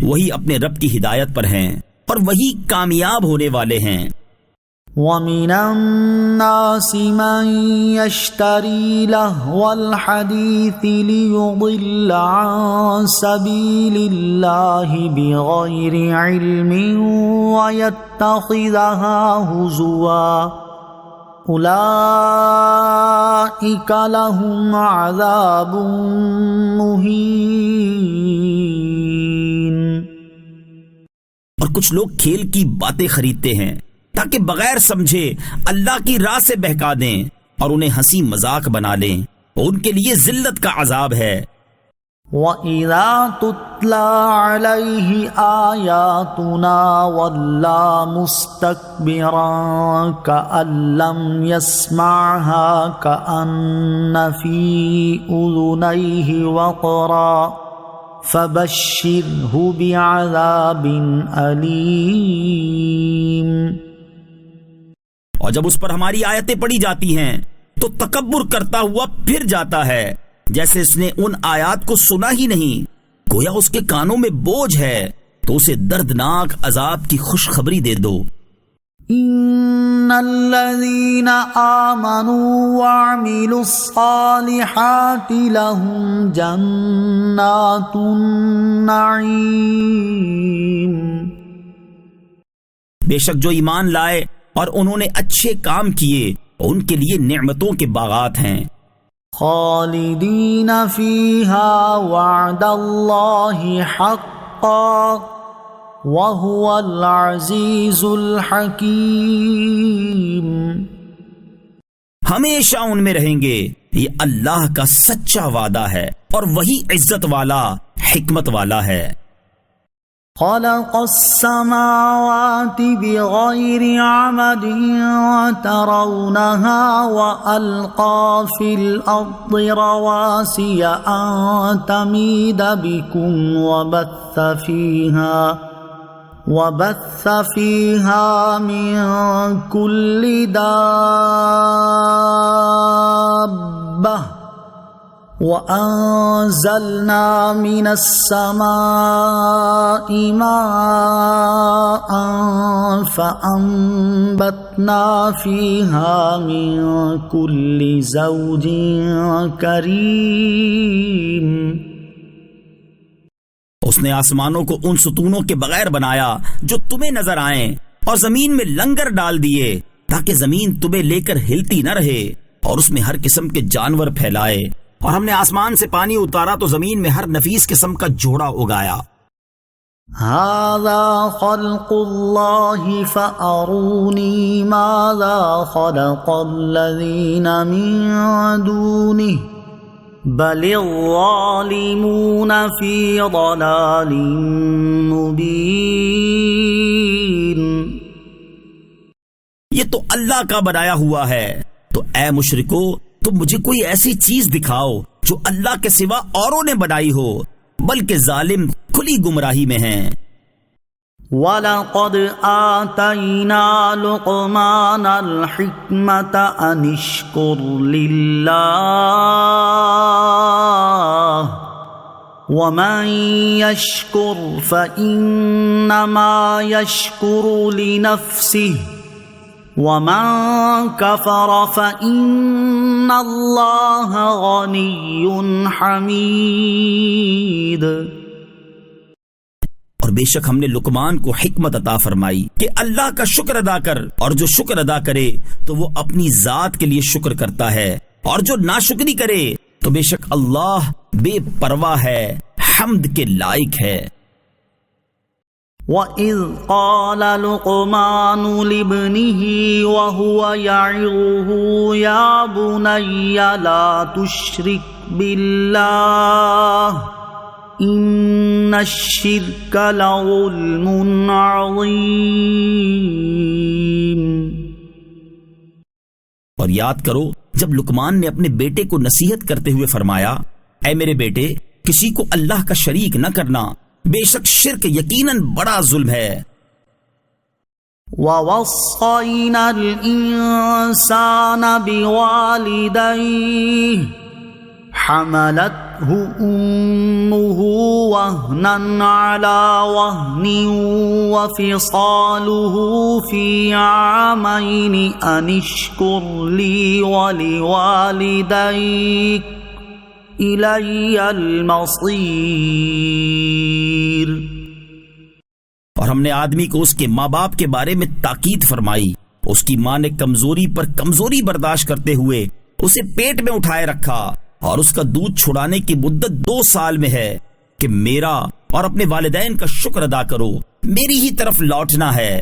وہی اپنے رب کی ہدایت پر ہیں اور وہی کامیاب ہونے والے ہیں۔ وَمِنَ النَّاسِ مَن يَشْتَرِي لَهْوَ الْحَدِيثِ لِيُضِلَّ عَن سَبِيلِ اللَّهِ بِغَيْرِ عِلْمٍ وَيَتَّخِذَهَا هُزُوًا أُولَئِكَ لَهُمْ عَذَابٌ مُهِينٌ۔ اور کچھ لوگ کھیل کی باتیں خریدتے ہیں تاکہ بغیر سمجھے اللہ کی راہ سے بہکا دیں اور انہیں ہنسی مذاق بنا لیں، اور ان کے لیے ذلت کا عذاب ہے۔ وَإِذَا تُتْلَى عَلَيْهِ آيَاتُنَا وَلَّى مُسْتَكْبِرًا كَأَن لَّمْ يَسْمَعْهَا كَأَنَّ فِي أُذُنَيْهِ وَقْرًا فَبَشِّرْهُ بِعَذَابٍ أَلِيمٍ۔ اور جب اس پر ہماری آیتیں پڑھی جاتی ہیں تو تکبر کرتا ہوا پھر جاتا ہے جیسے اس نے ان آیات کو سنا ہی نہیں، گویا اس کے کانوں میں بوجھ ہے، تو اسے دردناک عذاب کی خوشخبری دے دو۔ إن الذين آمنوا وعملوا الصالحات لهم جنات النعيم. بے شک جو ایمان لائے اور انہوں نے اچھے کام کیے ان کے لیے نعمتوں کے باغات ہیں. خالدین فیہا وعد اللہ حقا وَهُوَ الْعَزِيزُ الْحَكِيمُ. ہمیشہ ان میں رہیں گے، یہ اللہ کا سچا وعدہ ہے اور وہی عزت والا حکمت والا ہے. خلق السماوات بغير عمد ترونها وألقى في الأرض رواسي أن تميد بكم وبث فيها من كل دابة وأنزلنا من السماء ماء فأنبتنا فيها من كل زوج كريم. اس نے آسمانوں کو ان ستونوں کے بغیر بنایا جو تمہیں نظر آئیں اور زمین میں لنگر ڈال دیے تاکہ زمین تمہیں لے کر ہلتی نہ رہے اور اس میں ہر قسم کے جانور پھیلائے. اور ہم نے آسمان سے پانی اتارا تو زمین میں ہر نفیس قسم کا جوڑا اگایا. هذا خلق اللہ فأرونی ماذا خلق الذین من دونه بل الظالمون فی ضلال مبین. یہ تو اللہ کا بنایا ہوا ہے، تو اے مشرکو تم مجھے کوئی ایسی چیز دکھاؤ جو اللہ کے سوا اوروں نے بنائی ہو، بلکہ ظالم کھلی گمراہی میں ہیں. وَلَقَدْ آتَيْنَا لُقْمَانَ الْحِكْمَةَ أَنِ اشْكُرْ لِلَّهِ وَمَنْ يَشْكُرْ فَإِنَّمَا يَشْكُرُ لِنَفْسِهِ وَمَنْ كَفَرَ فَإِنَّ اللَّهَ غَنِيٌّ حَمِيدٌ. اور بے شک ہم نے لقمان کو حکمت عطا فرمائی کہ اللہ کا شکر ادا کر، اور جو شکر ادا کرے تو وہ اپنی ذات کے لیے شکر کرتا ہے، اور جو ناشکری کرے تو بے شک اللہ بے پرواہ ہے، حمد کے لائق ہے. وَإِذْ قَالَ لُقْمَانُ لِابْنِهِ وَهُوَ يَعِظُهُ يَا بُنَيَّ لَا تُشْرِكْ بِاللَّهِ إِنَّ الشِّرْكَ لَظُلْمٌ عَظِيمٌ. اور یاد کرو جب لقمان نے اپنے بیٹے کو نصیحت کرتے ہوئے فرمایا، اے میرے بیٹے کسی کو اللہ کا شریک نہ کرنا، بے شک شرک یقیناً بڑا ظلم ہے. وَوَصَّيْنَا الْإِنسَانَ بِوَالِدَيْهِ حَمَلَتْهُ أُمُّهُ وَهْنًا عَلَى وَهْنٍ وَفِصَالُهُ فِي عَامَيْنِ أَنِ اشْكُرْ لِي وَلِوَالِدَيْكَ إِلَيَّ الْمَصِيرُ. اور ہم نے آدمی کو اس کے ماں باپ کے بارے میں تاکید فرمائی. اس کی ماں نے کمزوری پر کمزوری برداشت کرتے ہوئے اسے پیٹ میں اٹھائے رکھا، اور اس کا دودھ چھڑانے کی مدت 2 سال میں ہے کہ میرا اور اپنے والدین کا شکر ادا کرو، میری ہی طرف لوٹنا ہے.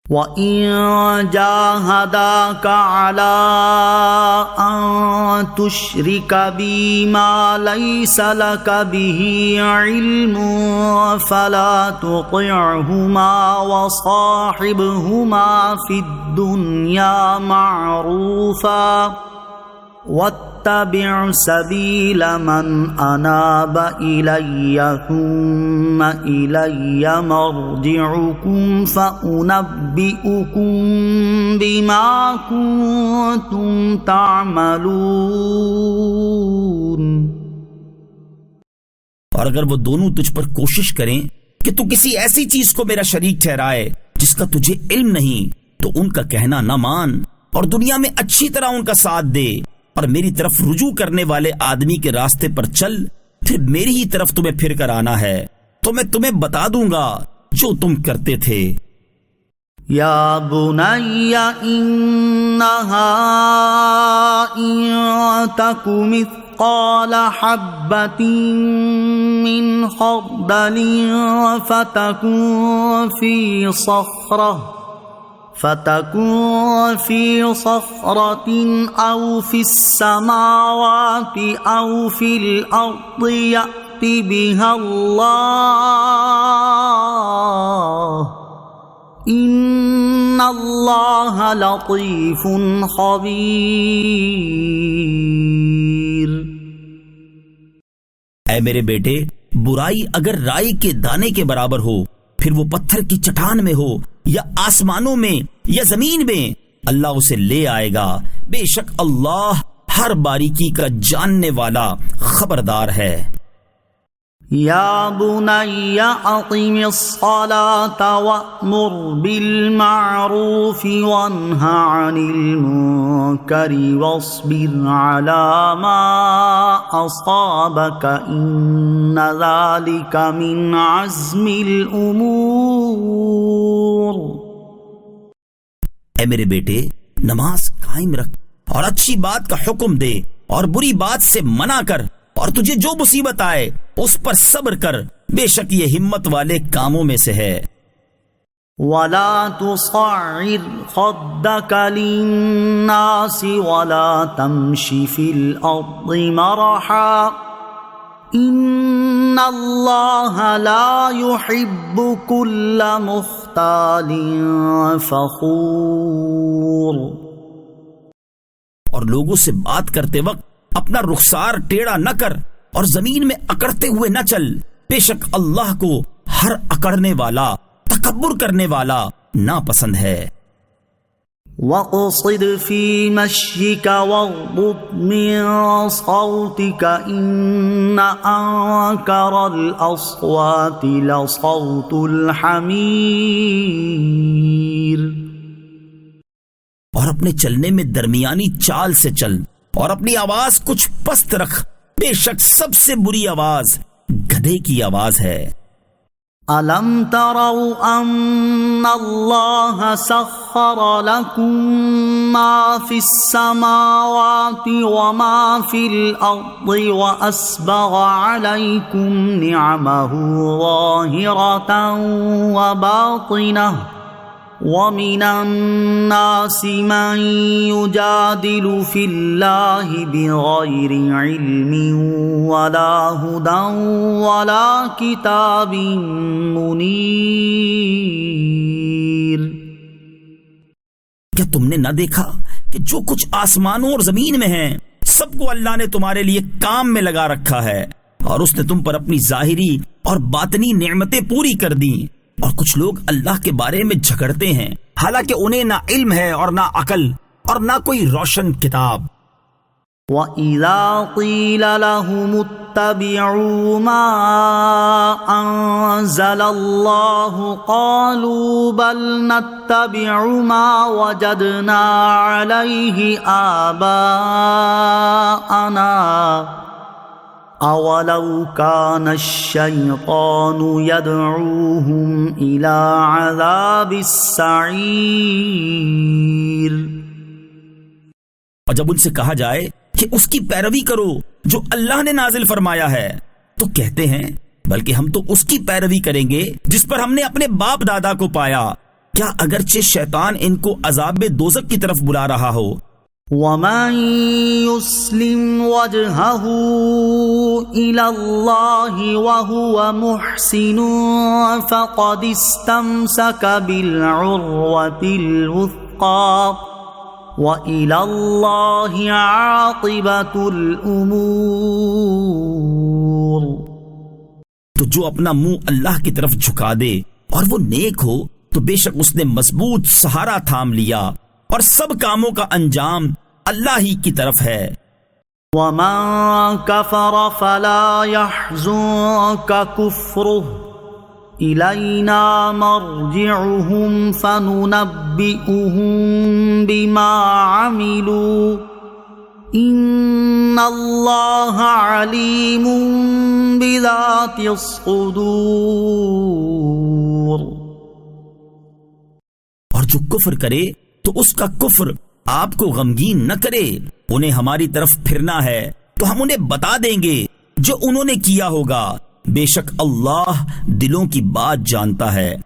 وَإِن جَاهَدَاكَ عَلَىٰ أَن تُشْرِكَ بِي مَا لَيْسَ لَكَ بِهِ عِلْمٌ فَلَا تُطِعْهُمَا وَصَاحِبْهُمَا فِي الدُّنْيَا مَعْرُوفًا وَاتَّبِعْ سَبِيلَ مَنْ أَنَابَ إِلَيَّ ثُمَّ إِلَيَّ مَرْجِعُكُمْ فَأُنَبِّئُكُمْ بِمَا كُنْتُمْ تَعْمَلُونَ. اور اگر وہ دونوں تجھ پر کوشش کریں کہ تو کسی ایسی چیز کو میرا شریک ٹھہرائے جس کا تجھے علم نہیں تو ان کا کہنا نہ مان، اور دنیا میں اچھی طرح ان کا ساتھ دے، اور میری طرف رجوع کرنے والے آدمی کے راستے پر چل، پھر میری ہی طرف تمہیں پھر کر آنا ہے تو میں تمہیں بتا دوں گا جو تم کرتے تھے۔ یا بنی انہا ان تک مثقال حبۃ من خردل فتكون في صخرة أو في السماوات أو في الأرض يأت بها الله إن الله لطيف خبير۔ اے میرے بیٹے، برائی اگر رائی کے دانے کے برابر ہو، پھر وہ پتھر کی چٹان میں ہو یا آسمانوں میں یا زمین میں، اللہ اسے لے آئے گا۔ بے شک اللہ ہر باریکی کا جاننے والا خبردار ہے۔ یا بنی اقم الصلاة وأمر بالمعروف وانہ عن المنکر واصبر على ما اصابك ان ذلك من عزم الامور۔ اے میرے بیٹے، نماز قائم رکھ اور اچھی بات کا حکم دے اور بری بات سے منع کر، اور تجھے جو مصیبت آئے اس پر صبر کر، بے شک یہ ہمت والے کاموں میں سے ہے۔ ولا تصعر خدك للناس ولا تمش في الأرض مرحا ان اللہ لا يحب كل مختال فخور۔ اور لوگوں سے بات کرتے وقت اپنا رخسار ٹیڑھا نہ کر اور زمین میں اکڑتے ہوئے نہ چل، بے شک اللہ کو ہر اکڑنے والا، تکبر کرنے والا ناپسند ہے۔ وَاقْصِدْ فِي مَشْيِكَ وَاغْضُضْ مِنْ صَوْتِكَ إِنَّ أَنْكَرَ الْأَصْوَاتِ لَصَوْتُ الْحَمِيرِ۔ اور اپنے چلنے میں درمیانی چال سے چل اور اپنی آواز کچھ پست رکھ، بے شک سب سے بری آواز گدھے کی آواز ہے۔ أَلَمْ تَرَوْا أَنَّ اللَّهَ سَخَّرَ لَكُم مَّا فِي السَّمَاوَاتِ وَمَا فِي الْأَرْضِ وَأَسْبَغَ عَلَيْكُمْ نِعَمَهُ ظَاهِرَةً وَبَاطِنَةً وَمِنَ النَّاسِ مَن يُجَادِلُ فِي اللَّهِ بِغَيْرِ عِلْمٍ وَلَا هُدًى وَلَا كِتَابٍ مُنِيرٍ۔ کیا تم نے نہ دیکھا کہ جو کچھ آسمانوں اور زمین میں ہیں سب کو اللہ نے تمہارے لیے کام میں لگا رکھا ہے، اور اس نے تم پر اپنی ظاہری اور باطنی نعمتیں پوری کر دیں۔ اور کچھ لوگ اللہ کے بارے میں جھگڑتے ہیں حالانکہ انہیں نہ علم ہے اور نہ عقل اور نہ کوئی روشن کتاب۔ وَإِذَا قِيلَ لَهُمُ اتَّبِعُوا مَا أَنزَلَ اللَّهُ قَالُوا بَلْ نَتَّبِعُ مَا وَجَدْنَا عَلَيْهِ آبَاءَنَا أَوَلَوْ كَانَ الشَّيْطَانُ يَدْعُوهُمْ إِلَى عَذَابِ السَّعِيرِ۔ اور جب ان سے کہا جائے کہ اس کی پیروی کرو جو اللہ نے نازل فرمایا ہے، تو کہتے ہیں بلکہ ہم تو اس کی پیروی کریں گے جس پر ہم نے اپنے باپ دادا کو پایا، کیا اگرچہ شیطان ان کو عذاب دوزخ کی طرف بلا رہا ہو۔ وَمَن يُسْلِمْ وَجْهَهُ إِلَى اللَّهِ وَهُوَ مُحْسِنٌ فَقَدِ اسْتَمْسَكَ بِالْعُرْوَةِ الْوُثْقَى وَإِلَى اللَّهِ عَاقِبَةُ الْأُمُورِ۔ تو جو اپنا منہ اللہ کی طرف جھکا دے اور وہ نیک ہو تو بے شک اس نے مضبوط سہارا تھام لیا، اور سب کاموں کا انجام اللہ ہی کی طرف ہے۔ وَمَن كَفَرَ فَلَا يَحْزُنكَ كُفْرُهُ إِلَيْنَا مَرْجِعُهُمْ فَنُنَبِّئُهُم بِمَا عَمِلُوا إِنَّ اللَّهَ عَلِيمٌ بِذَاتِ الصُّدُورِ۔ اور جو کفر کرے تو اس کا کفر آپ کو غمگین نہ کرے، انہیں ہماری طرف پھرنا ہے تو ہم انہیں بتا دیں گے جو انہوں نے کیا ہوگا، بے شک اللہ دلوں کی بات جانتا ہے۔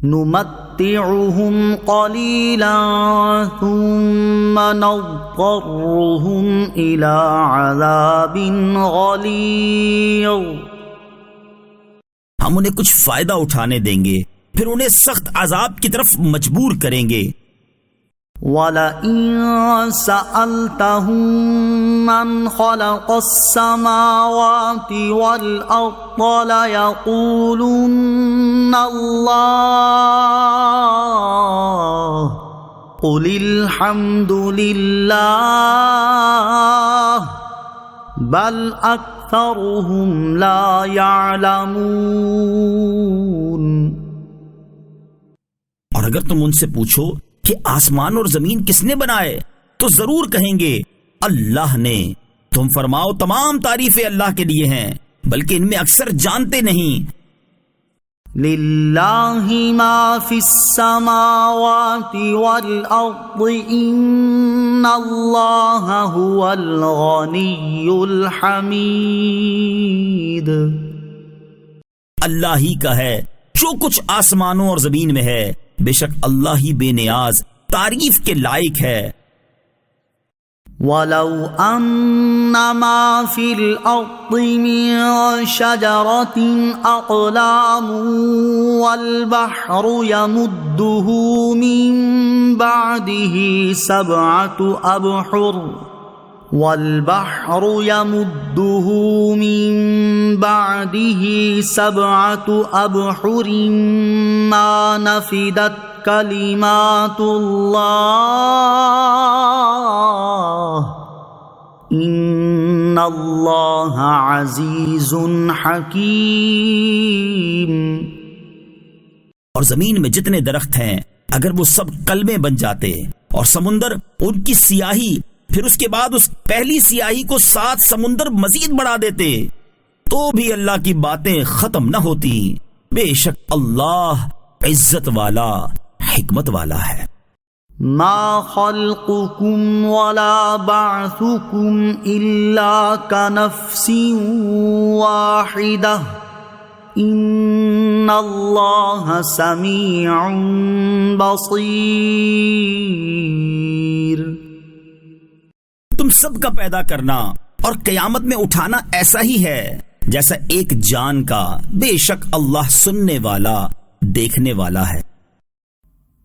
نُمَتِّعُهُمْ قَلِيلًا ثُمَّ نَضْطَرُّهُمْ إِلَى عَذَابٍ غَلِيظٍ۔ ہم انہیں کچھ فائدہ اٹھانے دیں گے، پھر انہیں سخت عذاب کی طرف مجبور کریں گے۔ وَلَئِن سَأَلْتَهُم مَّنْ خَلَقَ السَّمَاوَاتِ وَالْأَرْضَ لَيَقُولُنَّ اللَّهُ قُلِ الْحَمْدُ لِلَّهِ بَلْ أَكْثَرُهُمْ لَا يَعْلَمُونَ۔ اور اگر تم ان سے پوچھو کہ آسمان اور زمین کس نے بنائے تو ضرور کہیں گے اللہ نے۔ تم فرماؤ تمام تعریفیں اللہ کے لیے ہیں، بلکہ ان میں اکثر جانتے نہیں۔ لِلَّهِ مَا فِي السَّمَاوَاتِ وَالْأَرْضِ إِنَّ اللَّهَ هُوَ الْغَنِيُّ الْحَمِيدُ۔ اللہ ہی کا ہے جو کچھ آسمانوں اور زمین میں ہے، بے شک اللہ ہی بے نیاز تعریف کے لائق ہے۔ وَلَوْ أَنَّ مَا فِي الْأَرْضِ مِن شَجَرَةٍ أَقْلَامٌ وَالْبَحْرُ يَمُدُّهُ مِن بَعْدِهِ سَبْعَةُ أَبْحُرٍ مَا نَفِدَتْ كَلِمَاتُ اللَّهِ إِنَّ اللَّهَ عَزِيزٌ حَكِيمٌ۔ اور زمین میں جتنے درخت ہیں اگر وہ سب کلمے بن جاتے اور سمندر ان کی سیاہی، پھر اس کے بعد اس پہلی سیاہی کو 7 سمندر مزید بڑھا دیتے تو بھی اللہ کی باتیں ختم نہ ہوتی، بے شک اللہ عزت والا حکمت والا ہے۔ ما خلقكم ولا بعثكم إلا كنفس واحدة إن الله سميع بصير۔ تم سب کا پیدا کرنا اور قیامت میں اٹھانا ایسا ہی ہے جیسا ایک جان کا، بے شک اللہ سننے والا دیکھنے والا ہے۔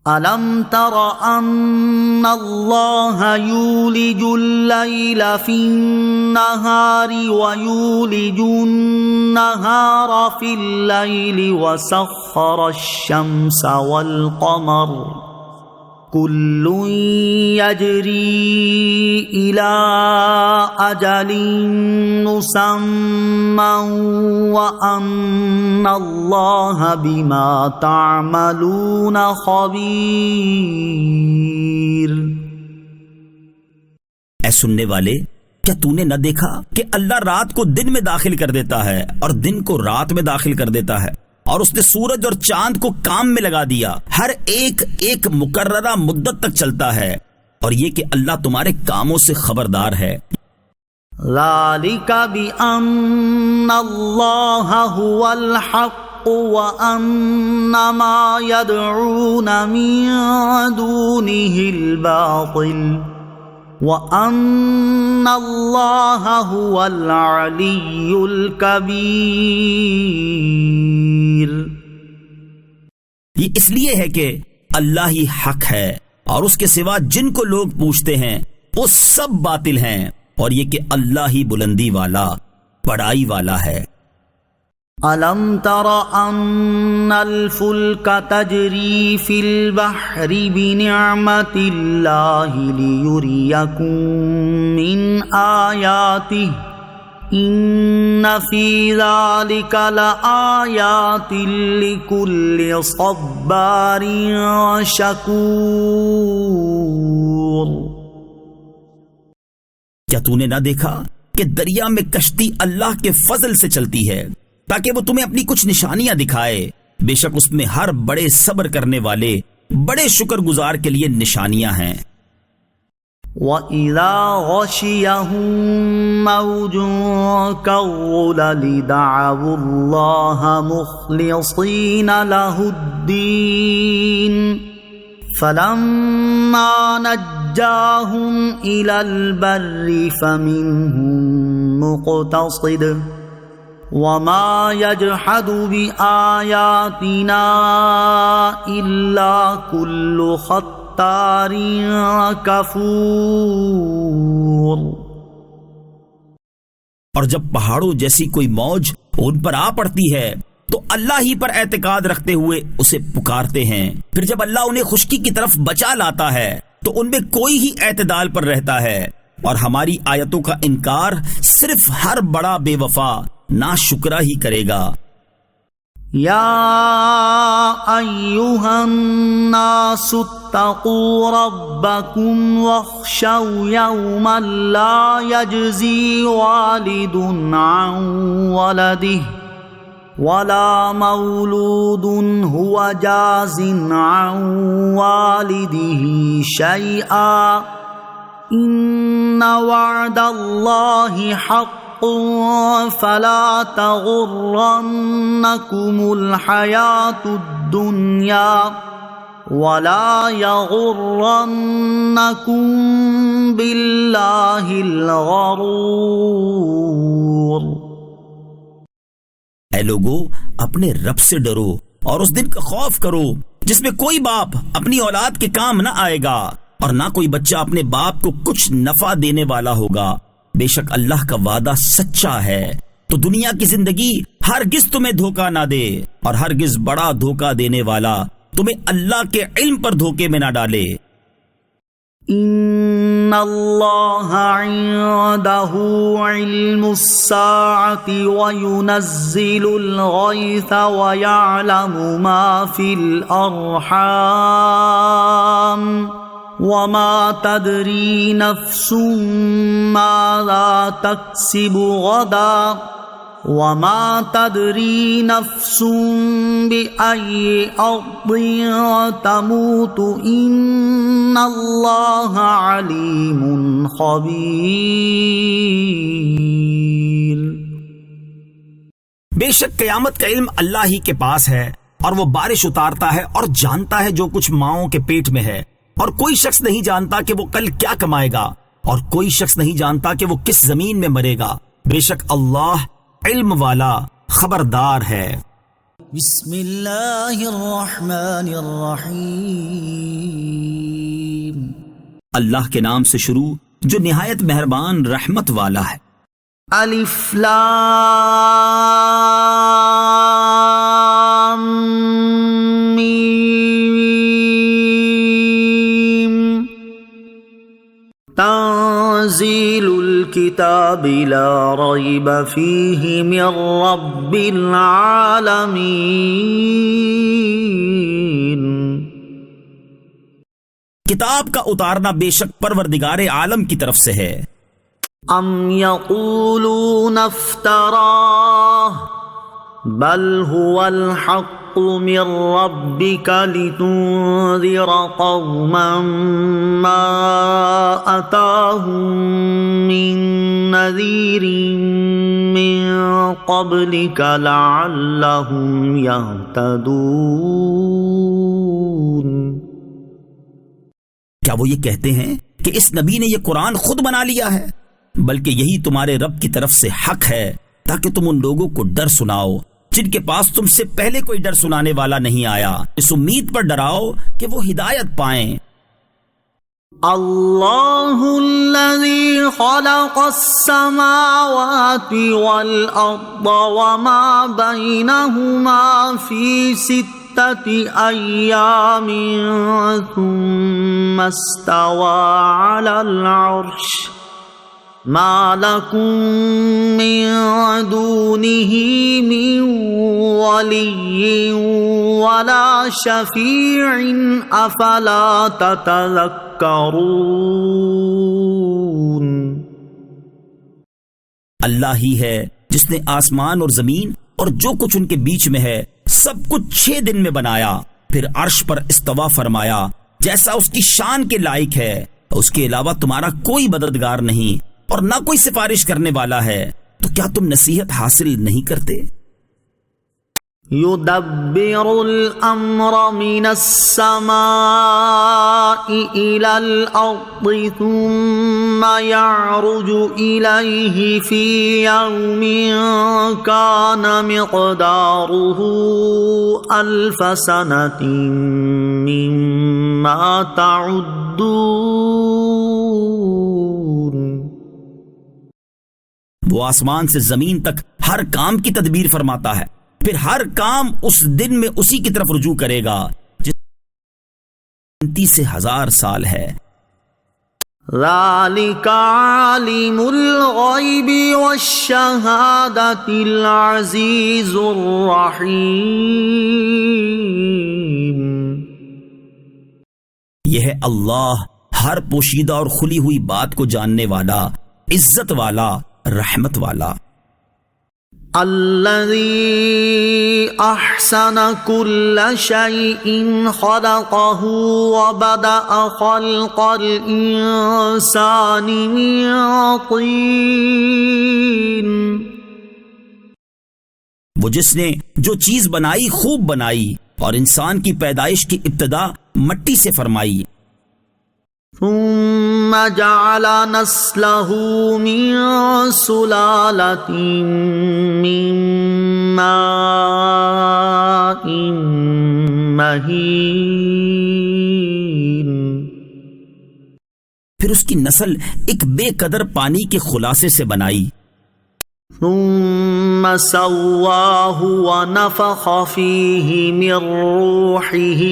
أَلَمْ تَرَ أَنَّ اللَّهَ يُولِجُ اللَّيْلَ فِي النَّهَارِ وَيُولِجُ النَّهَارَ فِي اللَّيْلِ وَسَخَّرَ الشَّمْسَ وَالْقَمَرَ كُلٌّ يَجْرِي إِلَى أَجَلٍ مُّسَمًّى وَأَنَّ اللَّهَ بِمَا تَعْمَلُونَ خَبِيرٌ۔ اے سننے والے، کیا تو نے نہ دیکھا کہ اللہ رات کو دن میں داخل کر دیتا ہے اور دن کو رات میں داخل کر دیتا ہے، اور اس نے سورج اور چاند کو کام میں لگا دیا، ہر ایک ایک مقررہ مدت تک چلتا ہے، اور یہ کہ اللہ تمہارے کاموں سے خبردار ہے۔ ذَلِكَ بِأَنَّ اللَّهَ هُوَ الْحَقُّ وَأَنَّ مَا يَدْعُونَ مِن دُونِهِ الْبَاطِلُ وَأَنَّ اللَّهَ هُوَ الْعَلِيُّ الْكَبِيرُ۔ یہ اس لیے ہے کہ اللہ ہی حق ہے، اور اس کے سوا جن کو لوگ پوچھتے ہیں وہ سب باطل ہیں، اور یہ کہ اللہ ہی بلندی والا بڑائی والا ہے۔ أَلَمْ تَرَ أَنَّ الْفُلْكَ تَجْرِي فِي الْبَحْرِ بِنِعْمَةِ اللَّهِ لِيُرِيَكُم مِّنْ آيَاتِهِ ان فی ذلک لآیات لکل صبار شکور۔ کیا تو نے نہ دیکھا کہ دریا میں کشتی اللہ کے فضل سے چلتی ہے تاکہ وہ تمہیں اپنی کچھ نشانیاں دکھائے؟ بے شک اس میں ہر بڑے صبر کرنے والے بڑے شکر گزار کے لیے نشانیاں ہیں۔ وَإِذَا غَشِيَهُم مَّوْجٌ كَالظُّلَلِ دَعَوُا اللَّهَ مُخْلِصِينَ لَهُ الدِّينَ فَلَمَّا نَجَّاهُمْ إِلَى الْبَرِّ فَمِنْهُم مُّقْتَصِدٌ وَمَا يَجْحَدُ بِآيَاتِنَا إِلَّا كُلُّ خَطَّارٍ کفور۔ اور جب پہاڑوں جیسی کوئی موج ان پر آ پڑتی ہے تو اللہ ہی پر اعتقاد رکھتے ہوئے اسے پکارتے ہیں، پھر جب اللہ انہیں خشکی کی طرف بچا لاتا ہے تو ان میں کوئی ہی اعتدال پر رہتا ہے، اور ہماری آیتوں کا انکار صرف ہر بڑا بے وفا ناشکرا ہی کرے گا۔ یا ایھا الناس اتقوا ربکم واخشوا یوما لا یجزی والد عن ولده ولا مولود هو جاز عن والده شیئا ان وعد اللہ حق فلا تغرنکم الحیاۃ الدنیا ولا یغرنکم باللہ الغرور۔ اے لوگو، اپنے رب سے ڈرو اور اس دن کا خوف کرو جس میں کوئی باپ اپنی اولاد کے کام نہ آئے گا اور نہ کوئی بچہ اپنے باپ کو کچھ نفع دینے والا ہوگا۔ بے شک اللہ کا وعدہ سچا ہے، تو دنیا کی زندگی ہرگز تمہیں دھوکہ نہ دے، اور ہرگز بڑا دھوکہ دینے والا تمہیں اللہ کے علم پر دھوکے میں نہ ڈالے۔ ان اللہ عنده علم الساعة وينزل الغیث ويعلم ما في الارحام وما تدری نفس ماذا تکسب غدا وما تدری نفس بأی ارض تموت ان اللہ علیم خبیر۔ بے شک قیامت کا علم اللہ ہی کے پاس ہے، اور وہ بارش اتارتا ہے اور جانتا ہے جو کچھ ماؤں کے پیٹ میں ہے، اور کوئی شخص نہیں جانتا کہ وہ کل کیا کمائے گا، اور کوئی شخص نہیں جانتا کہ وہ کس زمین میں مرے گا۔ بے شک اللہ علم والا خبردار ہے۔ بسم اللہ الرحمن الرحیم۔ اللہ کے نام سے شروع جو نہایت مہربان رحمت والا ہے۔ الف لام میم تنزیل الکتاب لا ریب فیہ من رب العالمین۔ کتاب کا اتارنا بے شک پروردگار عالم کی طرف سے ہے۔ ام یقولون افتراہ بل هو الحق من ربک لتنذر قوما ما اتاهم من نذیر من قبلک لعلهم یہتدون۔ کیا وہ یہ کہتے ہیں کہ اس نبی نے یہ قرآن خود بنا لیا ہے؟ بلکہ یہی تمہارے رب کی طرف سے حق ہے تاکہ تم ان لوگوں کو ڈر سناؤ جن کے پاس تم سے پہلے کوئی ڈر سنانے والا نہیں آیا، اس امید پر ڈراؤ کہ وہ ہدایت پائیں۔ اللہ الذی خلق السماوات والارض وما بینہما فی ستۃ ایام ثم استوى علی العرش ما لكم من دونه من ولي ولا شفيع أفلا تتذكرون۔ اللہ ہی ہے جس نے آسمان اور زمین اور جو کچھ ان کے بیچ میں ہے سب کچھ 6 دن میں بنایا، پھر عرش پر استوا فرمایا جیسا اس کی شان کے لائق ہے، اس کے علاوہ تمہارا کوئی مددگار نہیں اور نہ کوئی سفارش کرنے والا ہے، تو کیا تم نصیحت حاصل نہیں کرتے؟ يدبر الأمر من السماء إلى الأرض ثم يعرج إليه في يوم كان مقداره 1000 سنة مما تعدون۔ وہ آسمان سے زمین تک ہر کام کی تدبیر فرماتا ہے، پھر ہر کام اس دن میں اسی کی طرف رجوع کرے گا جس 30,000 سال ہے۔ ذلك عالم الغیب والشہادۃ العزیز الرحیم۔ یہ ہے اللہ ہر پوشیدہ اور کھلی ہوئی بات کو جاننے والا، عزت والا، رحمت والا۔ الذي احسن كل شيء خلقه وبدأ خلق الانسان من طين۔ وہ جس نے جو چیز بنائی خوب بنائی اور انسان کی پیدائش کی ابتدا مٹی سے فرمائی۔ ثم جعل نسله من سلالة من ماء مهين۔ پھر اس کی نسل ایک بے قدر پانی کے خلاصے سے بنائی۔ ثم سواه ونفخ فيه من روحه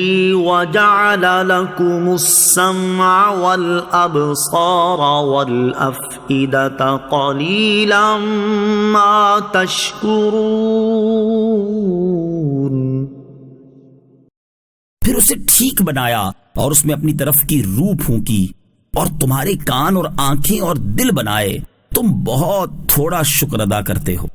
وجعل لكم السمع والأبصار والأفئدة قليلا ما تشكرون۔ پھر اسے ٹھیک بنایا اور اس میں اپنی طرف کی روح پھونکی اور تمہارے کان اور آنکھیں اور دل بنائے، تم بہت تھوڑا شکر ادا کرتے ہو۔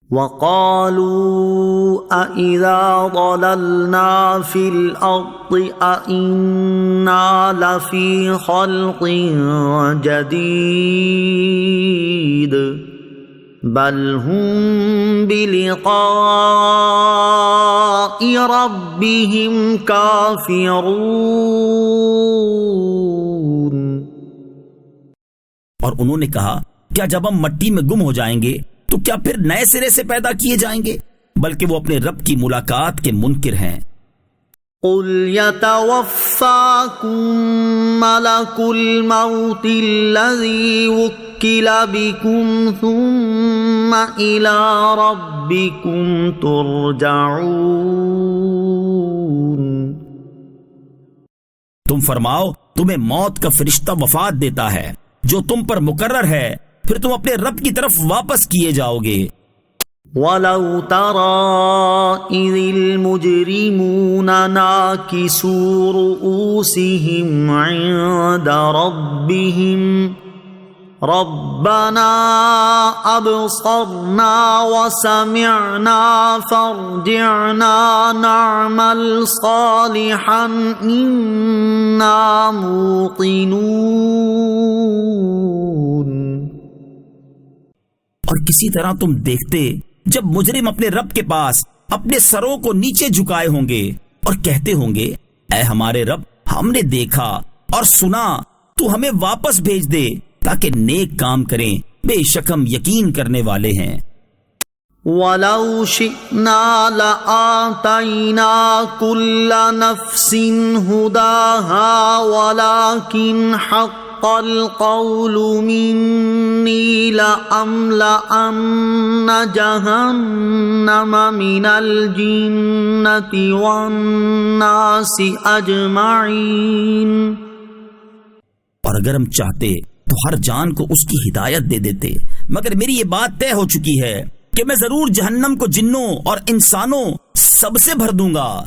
وَقَالُوا أَإِذَا ضَلَلْنَا فِي الْأَرْضِ أَإِنَّا لَفِي خَلْقٍ جَدِيدٍ بَلْ هُمْ بِلِقَاءِ رَبِّهِمْ كَافِرُونَ۔ اور انہوں نے کہا کیا جب ہم مٹی میں گم ہو جائیں گے تو کیا پھر نئے سرے سے پیدا کیے جائیں گے؟ بلکہ وہ اپنے رب کی ملاقات کے منکر ہیں۔ قُلْ يَتَوَفَّاكُم مَلَكُ الْمَوْتِ الَّذِي وُكِّلَ بِكُمْ ثُمَّ إِلَى رَبِّكُمْ تُرْجَعُونَ۔ تم فرماؤ تمہیں موت کا فرشتہ وفات دیتا ہے جو تم پر مقرر ہے، پھر تم اپنے رب کی طرف واپس کیے جاؤ گے۔ وَلَوْ تَرَىٰ إِذِ الْمُجْرِمُونَ نَاكِسُو رُءُوسِهِمْ عِندَ رَبِّهِمْ رَبَّنَا أَبْصَرْنَا وَسَمِعْنَا فَارْجِعْنَا نَعْمَلْ صَالِحًا إِنَّا مُوقِنُونَ۔ اور کسی طرح تم دیکھتے جب مجرم اپنے رب کے پاس اپنے سروں کو نیچے جھکائے ہوں گے اور کہتے ہوں گے اے ہمارے رب، ہم نے دیکھا اور سنا، تو ہمیں واپس بھیج دے تاکہ نیک کام کریں، بے شک ہم یقین کرنے والے ہیں۔ وَلَوْ شِئْنَا لَآتَيْنَا كُلَّ نَفْسٍ هُدَاهَا وَلَكِنْ حَقَّ الْقَوْلُ مِنِّي لَأَمْلَأَنَّ جَهَنَّمَ مِنَ الْجِنَّةِ وَالنَّاسِ أَجْمَعِينَ۔ اور اگر ہم چاہتے تو ہر جان کو اس کی ہدایت دے دیتے، مگر میری یہ بات طے ہو چکی ہے کہ میں ضرور جہنم کو جنوں اور انسانوں سب سے بھر دوں گا۔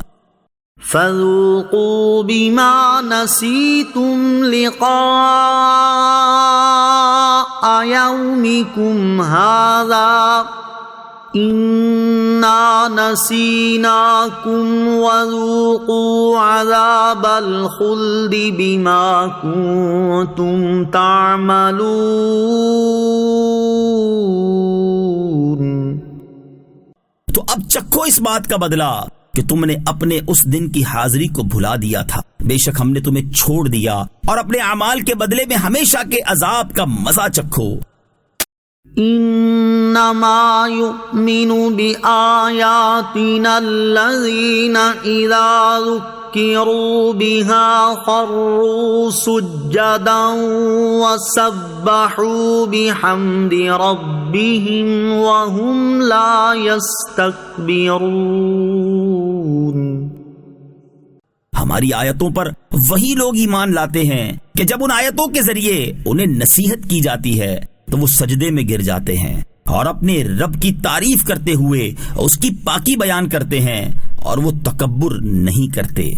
فذوقوا بما نسیتم لقاء یومکم ھذا انا نسیناکم وذوقوا عذاب الخلد بما کنتم تعملون۔ تو اب چکھو اس بات کا بدلہ کہ تم نے اپنے اس دن کی حاضری کو بھلا دیا تھا، بے شک ہم نے تمہیں چھوڑ دیا، اور اپنے اعمال کے بدلے میں ہمیشہ کے عذاب کا مزہ چکھو۔ انما یؤمن بآیاتنا الذین اذا ذکروا بها خروا سجدا وسبحوا بحمد ربهم وهم لا يستكبرون۔ ہماری آیتوں پر وہی لوگ ایمان لاتے ہیں کہ جب ان آیتوں کے ذریعے انہیں نصیحت کی جاتی ہے تو وہ سجدے میں گر جاتے ہیں اور اپنے رب کی تعریف کرتے ہوئے اس کی پاکی بیان کرتے ہیں، اور وہ تکبر نہیں کرتے۔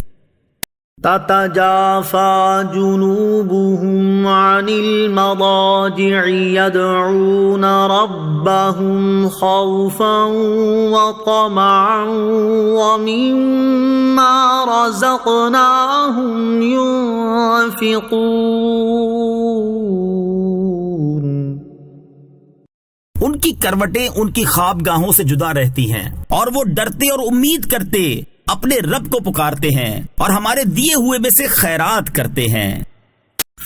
تتجافى جنوبهم عن المضاجع يدعون ربهم خوفا وطمعا ومما رزقناهم ينفقون۔ ان کی کروٹیں ان کی خوابگاہوں سے جدا رہتی ہیں، اور وہ ڈرتے اور امید کرتے اپنے رب کو پکارتے ہیں اور ہمارے دیے ہوئے میں سے خیرات کرتے ہیں۔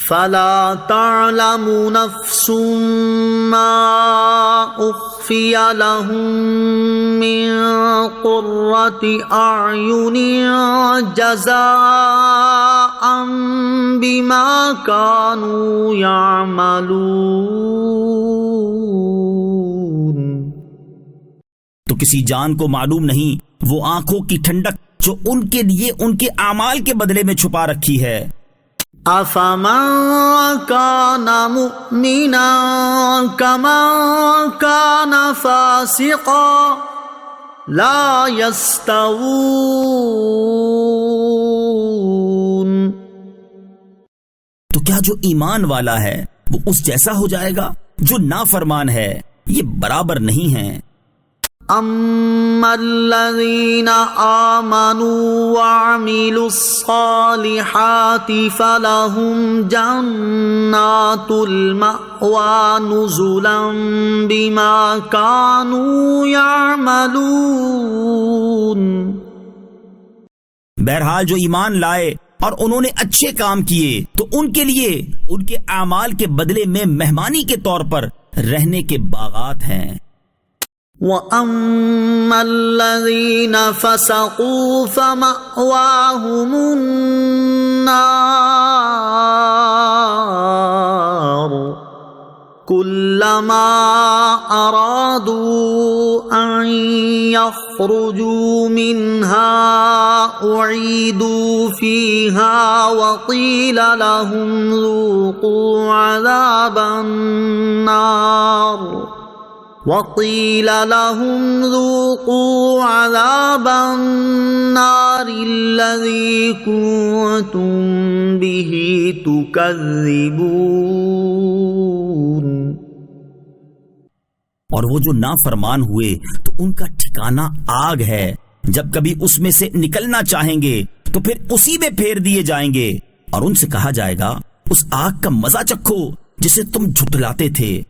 فلا تعلم نفس ما اخفي لهم من قرة اعين جزاء بما كانوا يعملون۔ تو کسی جان کو معلوم نہیں وہ آنکھوں کی ٹھنڈک جو ان کے لیے ان کے اعمال کے بدلے میں چھپا رکھی ہے۔ افمن كان مؤمنا كمن كان فاسقا لا يستوون۔ تو کیا جو ایمان والا ہے وہ اس جیسا ہو جائے گا جو نافرمان ہے؟ یہ برابر نہیں ہیں۔ اما الذين آمنوا وعملوا الصالحات فلهم جنات المأوى نزلا بما كانوا يعملون۔ بہرحال جو ایمان لائے اور انہوں نے اچھے کام کیے تو ان کے لیے ان کے اعمال کے بدلے میں مہمانی کے طور پر رہنے کے باغات ہیں۔ وَأَمَّا الَّذِينَ فَسَقُوا فَمَأْوَاهُمُ النَّارُ كُلَّمَا أَرَادُوا أَن يَخْرُجُوا مِنْهَا أُعِيدُوا فِيهَا وَقِيلَ لَهُمْ ذُوقُوا عَذَابَ النَّارِ الَّذِي كُنتُم بِهِ تُكَذِّبُونَ۔ اور وہ جو نافرمان ہوئے تو ان کا ٹھکانہ آگ ہے، جب کبھی اس میں سے نکلنا چاہیں گے تو پھر اسی میں پھیر دیے جائیں گے، اور ان سے کہا جائے گا اس آگ کا مزہ چکھو جسے تم جھٹلاتے تھے۔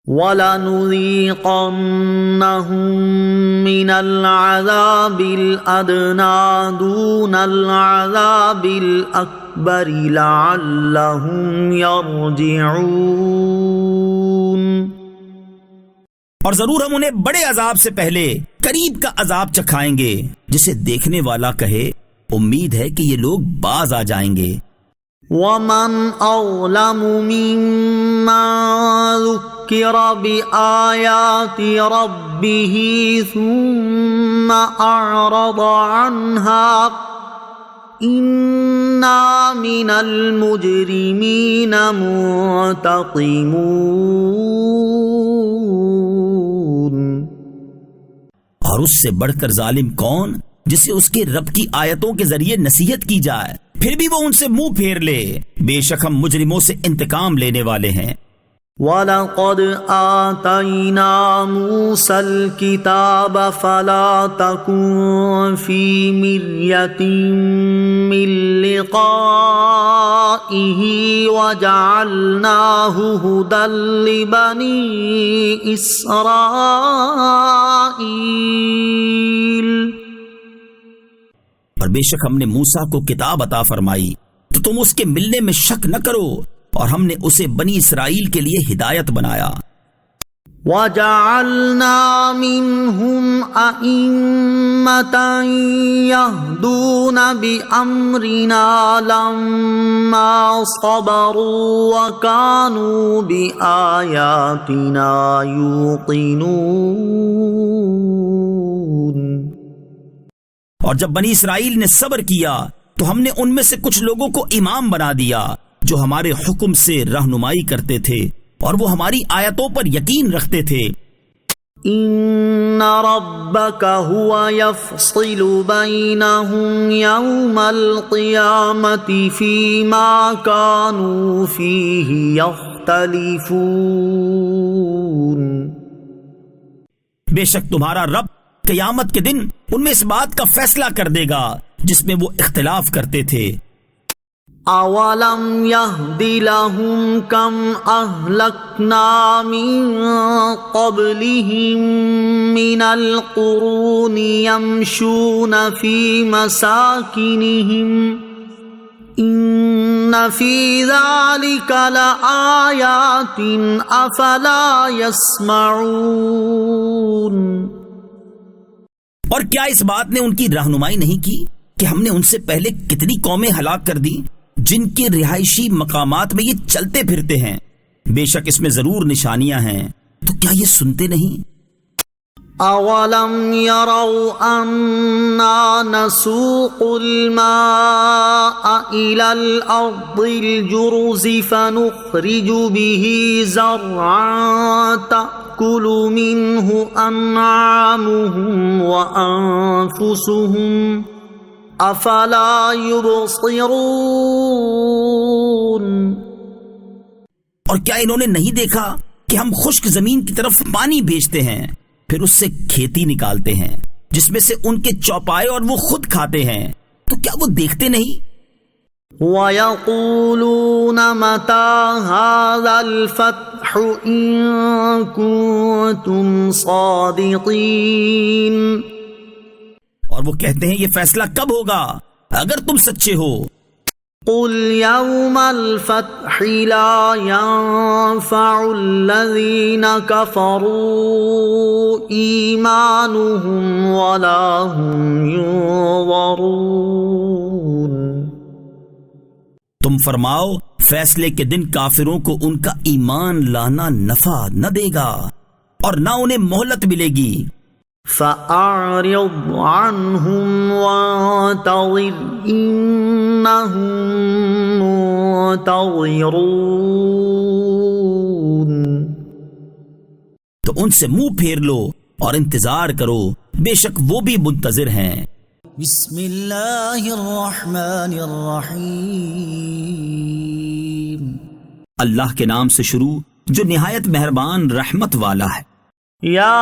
وَلَنُذِيقَنَّهُم مِّنَ الْعَذَابِ الْأَدْنَىٰ دُونَ الْعَذَابِ الْأَكْبَرِ لَعَلَّهُمْ يَرْجِعُونَ۔ اور ضرور ہم انہیں بڑے عذاب سے پہلے قریب کا عذاب چکھائیں گے، جسے دیکھنے والا کہے امید ہے کہ یہ لوگ باز آ جائیں گے۔ وَمَنْ أَظْلَمُ مِمَّن ذُكِّرَ بِآيَاتِ رَبِّهِ ثُمَّ أَعْرَضَ عَنْهَا إنا من المجرمين منتقمون. اور اس سے بڑھ کر ظالم کون جسے اس کے رب کی آیتوں کے ذریعے نصیحت کی جائے پھر بھی وہ ان سے منہ پھیر لے. بے شک ہم مجرموں سے انتقام لینے والے ہیں. وَلَقَدْ آتَيْنَا مُوسَى الْكِتَابَ فَلَا تَكُنْ فِي مِرْيَةٍ مِّن لِقَائِهِ وَجَعَلْنَاهُ هُدًى لِّبَنِي إِسْرَائِيلَ. اور بے شک ہم نے موسیٰ کو کتاب عطا فرمائی تو تم اس کے ملنے میں شک نہ کرو اور ہم نے اسے بنی اسرائیل کے لیے ہدایت بنایا. وَجَعَلْنَا مِنْهُمْ أَئِمَّةً يَهْدُونَ بِأَمْرِنَا لَمَّا صَبَرُوا وَكَانُوا بِآيَاتِنَا يُوقِنُونَ. اور جب بنی اسرائیل نے صبر کیا تو ہم نے ان میں سے کچھ لوگوں کو امام بنا دیا جو ہمارے حکم سے رہنمائی کرتے تھے اور وہ ہماری آیتوں پر یقین رکھتے تھے. إِنَّ رَبَّكَ هُوَ يَفْصِلُ بَيْنَهُمْ يَوْمَ الْقِيَامَةِ فِيمَا كَانُوا فِيهِ يَخْتَلِفُونَ. بے شک تمہارا رب قیامت کے دن ان میں اس بات کا فیصلہ کر دے گا جس میں وہ اختلاف کرتے تھے. أَوَلَمْ يَهْدِ لَهُمْ كَمْ أَهْلَكْنَا مِنْ قَبْلِهِمْ مِنَ الْقُرُونِ يَمْشُونَ فِي مَسَاكِنِهِمْ إِنَّ فِي ذَلِكَ لَآيَاتٍ أَفَلَا يَسْمَعُونَ. اور کیا اس بات نے ان کی رہنمائی نہیں کی کہ ہم نے ان سے پہلے کتنی قومیں ہلاک کر دی جن کے رہائشی مقامات میں یہ چلتے پھرتے ہیں. بے شک اس میں ضرور نشانیاں ہیں تو کیا یہ سنتے نہیں؟ أَوَلَمْ يَرَوْا أَنَّا نَسُوقُ الْمَاءَ إِلَى الْأَرْضِ الْجُرُزِ فَنُخْرِجُ بِهِ زَرْعًا تَأْكُلُ مِنْهُ أَنْعَامُهُمْ وَأَنفُسُهُمْ أَفَلَا يُبْصِرُونَ. اور کیا انہوں نے نہیں دیکھا کہ ہم خشک زمین کی طرف پانی بھیجتے ہیں پھر اس سے کھیتی نکالتے ہیں جس میں سے ان کے چوپائے اور وہ خود کھاتے ہیں تو کیا وہ دیکھتے نہیں؟ وَيَقُولُونَ مَتَى هَذَا الْفَتْحُ إِن كُنتُمْ صَادِقِينَ. اور وہ کہتے ہیں یہ فیصلہ کب ہوگا اگر تم سچے ہو. قُلْ يَوْمَ الْفَتْحِ لَا يَنفَعُ الَّذِينَ كَفَرُوا إِيمَانُهُمْ وَلَا هُمْ يُنظَرُونَ. تم فرماؤ فیصلے کے دن کافروں کو ان کا ایمان لانا نفع نہ دے گا اور نہ انہیں مہلت ملے گی. فَأَعْرِضْ عَنْهُمْ وَانتَظِرْ إِنَّهُمْ مُنتَظِرُونَ. تو ان سے منہ پھیر لو اور انتظار کرو بے شک وہ بھی منتظر ہیں. بسم اللہ الرحمن الرحیم. اللہ کے نام سے شروع جو نہایت مہربان رحمت والا ہے. یا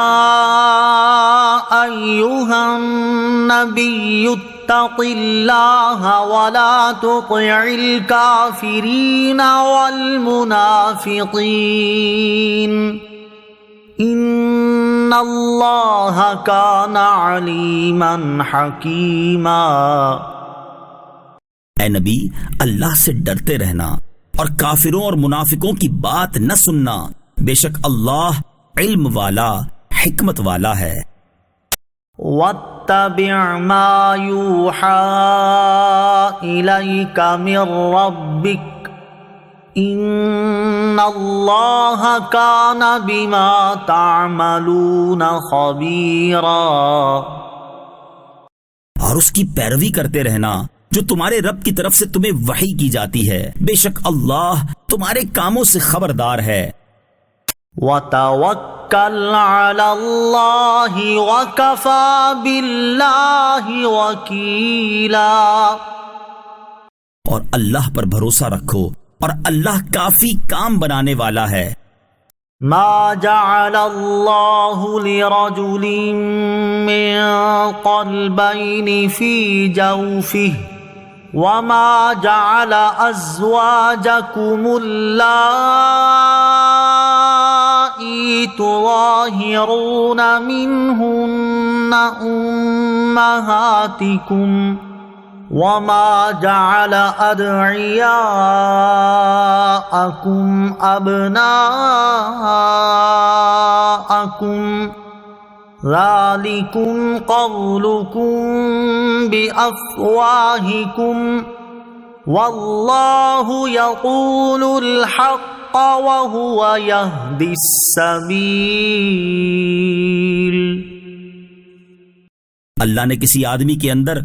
ایھا النبی اتق اللہ ولا تطع الکافرین والمنافقین ان اللہ کان علیما حکیما. اے نبی اللہ سے ڈرتے رہنا اور کافروں اور منافقوں کی بات نہ سننا بے شک اللہ علم والا حکمت والا ہے. واتبع ما یوحى الیک من ربک ان اللہ کان بما تعملون خبیرا. اور اس کی پیروی کرتے رہنا جو تمہارے رب کی طرف سے تمہیں وحی کی جاتی ہے، بے شک اللہ تمہارے کاموں سے خبردار ہے۔ وَتَوَكَّلْ عَلَى اللَّهِ وَكَفَى بِاللَّهِ وَكِيلًا، اور اللہ پر بھروسہ رکھو اور اللہ کافی کام بنانے والا ہے۔ ما جعل اللہ لرجل من قلبین فی جوفہ وما جعل ازواجکم اللائی تظاہرون منہن امہاتکم وما جعل ادعیاءکم ابناءکم ذالکم قولکم بافواہکم واللہ یقول الحق وہو یہدی السبیل۔ اللہ نے کسی آدمی کے اندر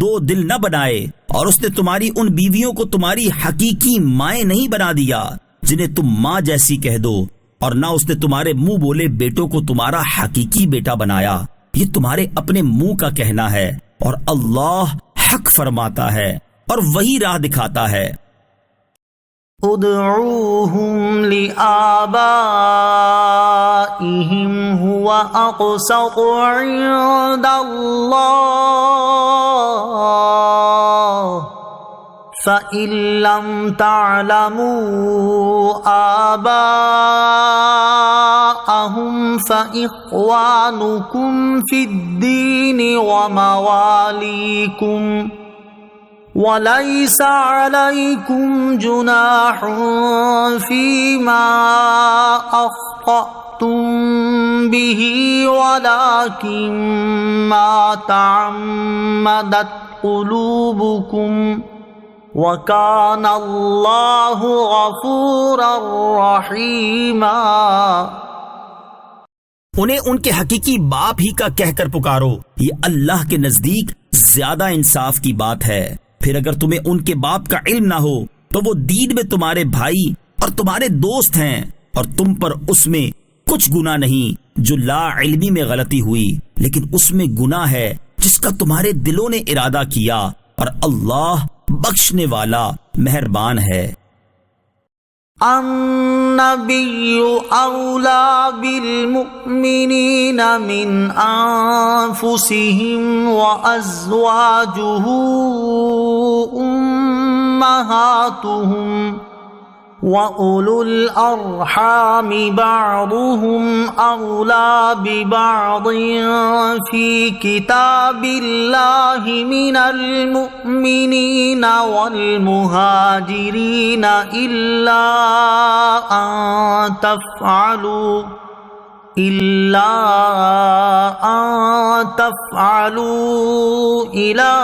دو دل نہ بنائے، اور اس نے تمہاری ان بیویوں کو تمہاری حقیقی مائیں نہیں بنا دیا جنہیں تم ماں جیسی کہہ دو، اور نہ اس نے تمہارے منہ بولے بیٹوں کو تمہارا حقیقی بیٹا بنایا۔ یہ تمہارے اپنے منہ کا کہنا ہے، اور اللہ حق فرماتا ہے اور وہی راہ دکھاتا ہے۔ ادعوهم لآبائهم هو أقسط عند الله فإن لم تعلموا آباءهم فإخوانكم في الدين ومواليكم وَلَيْسَ عَلَيْكُمْ جُنَاحٌ فِيمَا أَخْطَأْتُمْ بِهِ وَلَكِنْ مَا تَعَمَّدَتْ قُلُوبُكُمْ وَكَانَ اللَّهُ غَفُورًا رَحِيمًا۔ انہیں ان کے حقیقی باپ ہی کا کہہ کر پکارو، یہ اللہ کے نزدیک زیادہ انصاف کی بات ہے۔ پھر اگر تمہیں ان کے باپ کا علم نہ ہو تو وہ دین میں تمہارے بھائی اور تمہارے دوست ہیں، اور تم پر اس میں کچھ گناہ نہیں جو لا علمی میں غلطی ہوئی، لیکن اس میں گناہ ہے جس کا تمہارے دلوں نے ارادہ کیا، اور اللہ بخشنے والا مہربان ہے۔ النبی اولا بالمؤمنین من انفسهم وازواجه امہاتهم وَأُولُو الْأَرْحَامِ بَعْضُهُمْ أَوْلَى بِبَعْضٍ فِي كِتَابِ اللَّهِ مِنَ الْمُؤْمِنِينَ وَالْمُهَاجِرِينَ إِلَّا أَن تَفْعَلُوا إِلَىٰ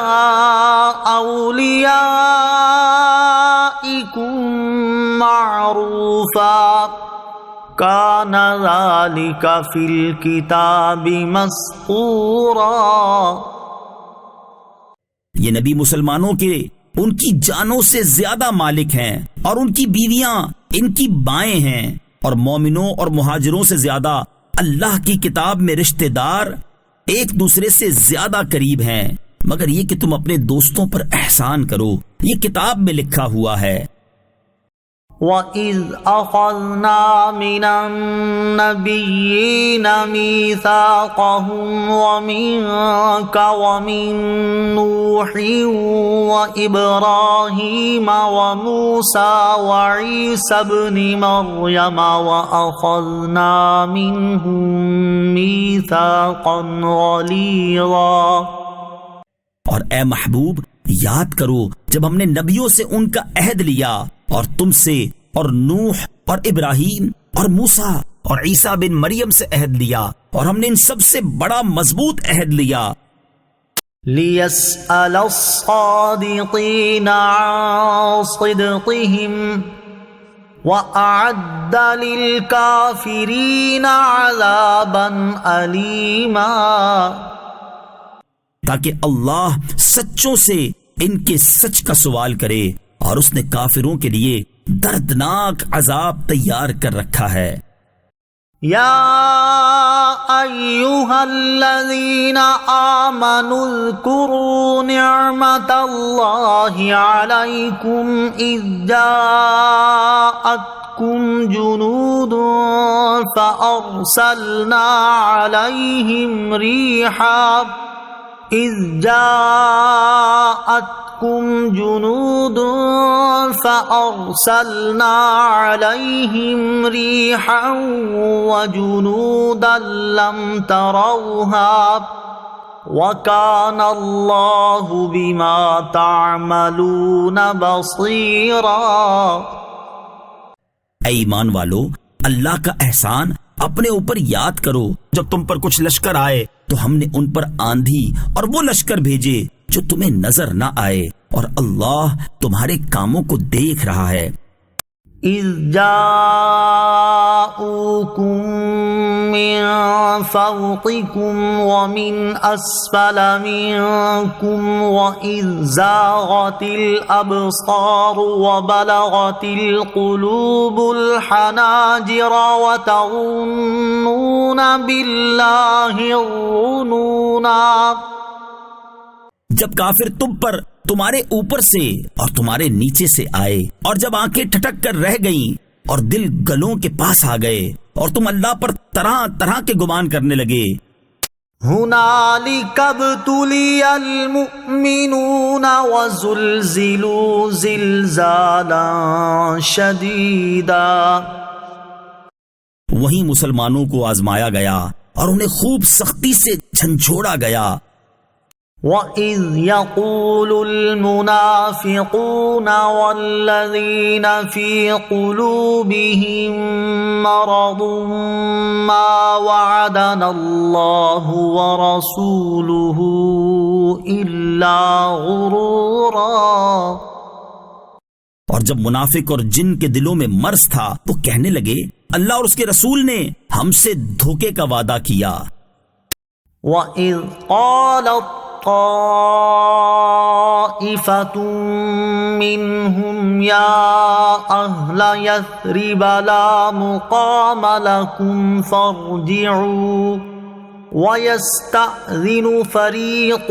أَوْلِيَائِكُمْ معروفا کان ذلک فی الکتاب مسطورا۔ یہ نبی مسلمانوں کے ان کی جانوں سے زیادہ مالک ہیں، اور ان کی بیویاں ان کی بائیں ہیں، اور مومنوں اور مہاجروں سے زیادہ اللہ کی کتاب میں رشتہ دار ایک دوسرے سے زیادہ قریب ہیں، مگر یہ کہ تم اپنے دوستوں پر احسان کرو، یہ کتاب میں لکھا ہوا ہے۔ وَإِذْ أَخَذْنَا مِنَ النَّبِيِّينَ مِيثَاقَهُمْ وَمِنكَ وَمِن نُوحٍ وَإِبْرَاهِيمَ وَمُوسَى وَعِيسَى ابْنِ مَرْيَمَ وَأَخَذْنَا مِنْهُم مِيثَاقًا غَلِيظًا۔ اور اے محبوب، یاد کرو جب ہم نے نبیوں سے ان کا عہد لیا، اور تم سے، اور نوح اور ابراہیم اور موسیٰ اور عیسیٰ بن مریم سے عہد لیا، اور ہم نے ان سب سے بڑا مضبوط عہد لیا۔ لِيَسْأَلَ الصَّادِقِينَ عَن صِدْقِهِمْ وَأَعَدَّ لِلْكَافِرِينَ عَذَابًا أَلِيمًا۔ تاکہ اللہ سچوں سے ان کے سچ کا سوال کرے، اور اس نے کافروں کے لیے دردناک عذاب تیار کر رکھا ہے۔ یا ایھا الذین آمنوا اذکروا نعمت اللہ علیکم اذ جاءتکم جنود فأرسلنا علیہم ریحا جنود فأرسلنا عليهم ريحا وجنودا لم تروها وكان الله بما تعملون بصيرا۔ اے ایمان والو، اللہ کا احسان اپنے اوپر یاد کرو۔ جب تم پر کچھ لشکر آئے تو ہم نے ان پر آندھی اور وہ لشکر بھیجے جو تمہیں نظر نہ آئے، اور اللہ تمہارے کاموں کو دیکھ رہا ہے۔ اذ جاءوکم من فوقکم ومن اسفل منکم واذ زاغت الابصار وبلغت القلوب الحناجر وتظنون باللہ الظنونا۔ جب کافر تم پر تمہارے اوپر سے اور تمہارے نیچے سے آئے، اور جب آنکھیں ٹھٹک کر رہ گئیں اور دل گلوں کے پاس آ گئے، اور تم اللہ پر طرح طرح کے گمان کرنے لگے۔ ہنالک ابتلی المؤمنون وزلزلوا زلزالا شدیدا۔ وہیں مسلمانوں کو آزمایا گیا اور انہیں خوب سختی سے جھنجھوڑا گیا۔ وَإِذْ يَقُولُ الْمُنَافِقُونَ وَالَّذِينَ فِي قُلُوبِهِم مَّرَضٌ مَّا وَعَدَنَا اللَّهُ وَرَسُولُهُ إِلَّا غُرُورًا۔ اور جب منافق اور جن کے دلوں میں مرض تھا وہ کہنے لگے، اللہ اور اس کے رسول نے ہم سے دھوکے کا وعدہ کیا۔ وَإِذْ قَالَتْ طائفة منهم يا أهل يثرب لا مقام لكم فارجعوا ويستأذن فريق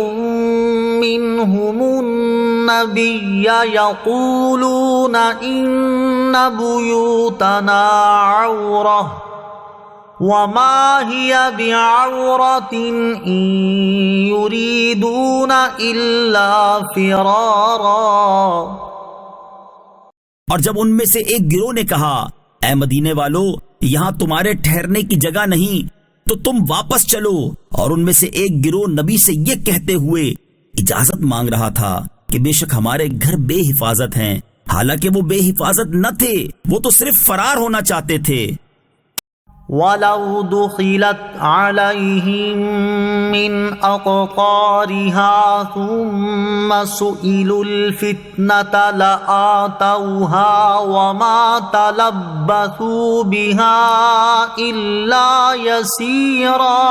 منهم النبي يقولون إن بيوتنا عورة وما هي بعورة إن يريدون إلا فرارا۔ اور جب ان میں سے ایک گروہ نے کہا، اے مدینے والو، یہاں تمہارے ٹھہرنے کی جگہ نہیں، تو تم واپس چلو۔ اور ان میں سے ایک گروہ نبی سے یہ کہتے ہوئے اجازت مانگ رہا تھا کہ بے شک ہمارے گھر بے حفاظت ہیں، حالانکہ وہ بے حفاظت نہ تھے، وہ تو صرف فرار ہونا چاہتے تھے۔ وَلَوْ دُخِلَتْ عَلَيْهِمْ مِنْ أَقْطَارِهَا ثُمَّ سُئِلُوا الْفِتْنَةَ لَآتَوْهَا وَمَا تَلَبَّثُوا بِهَا إِلَّا يَسِيرًا۔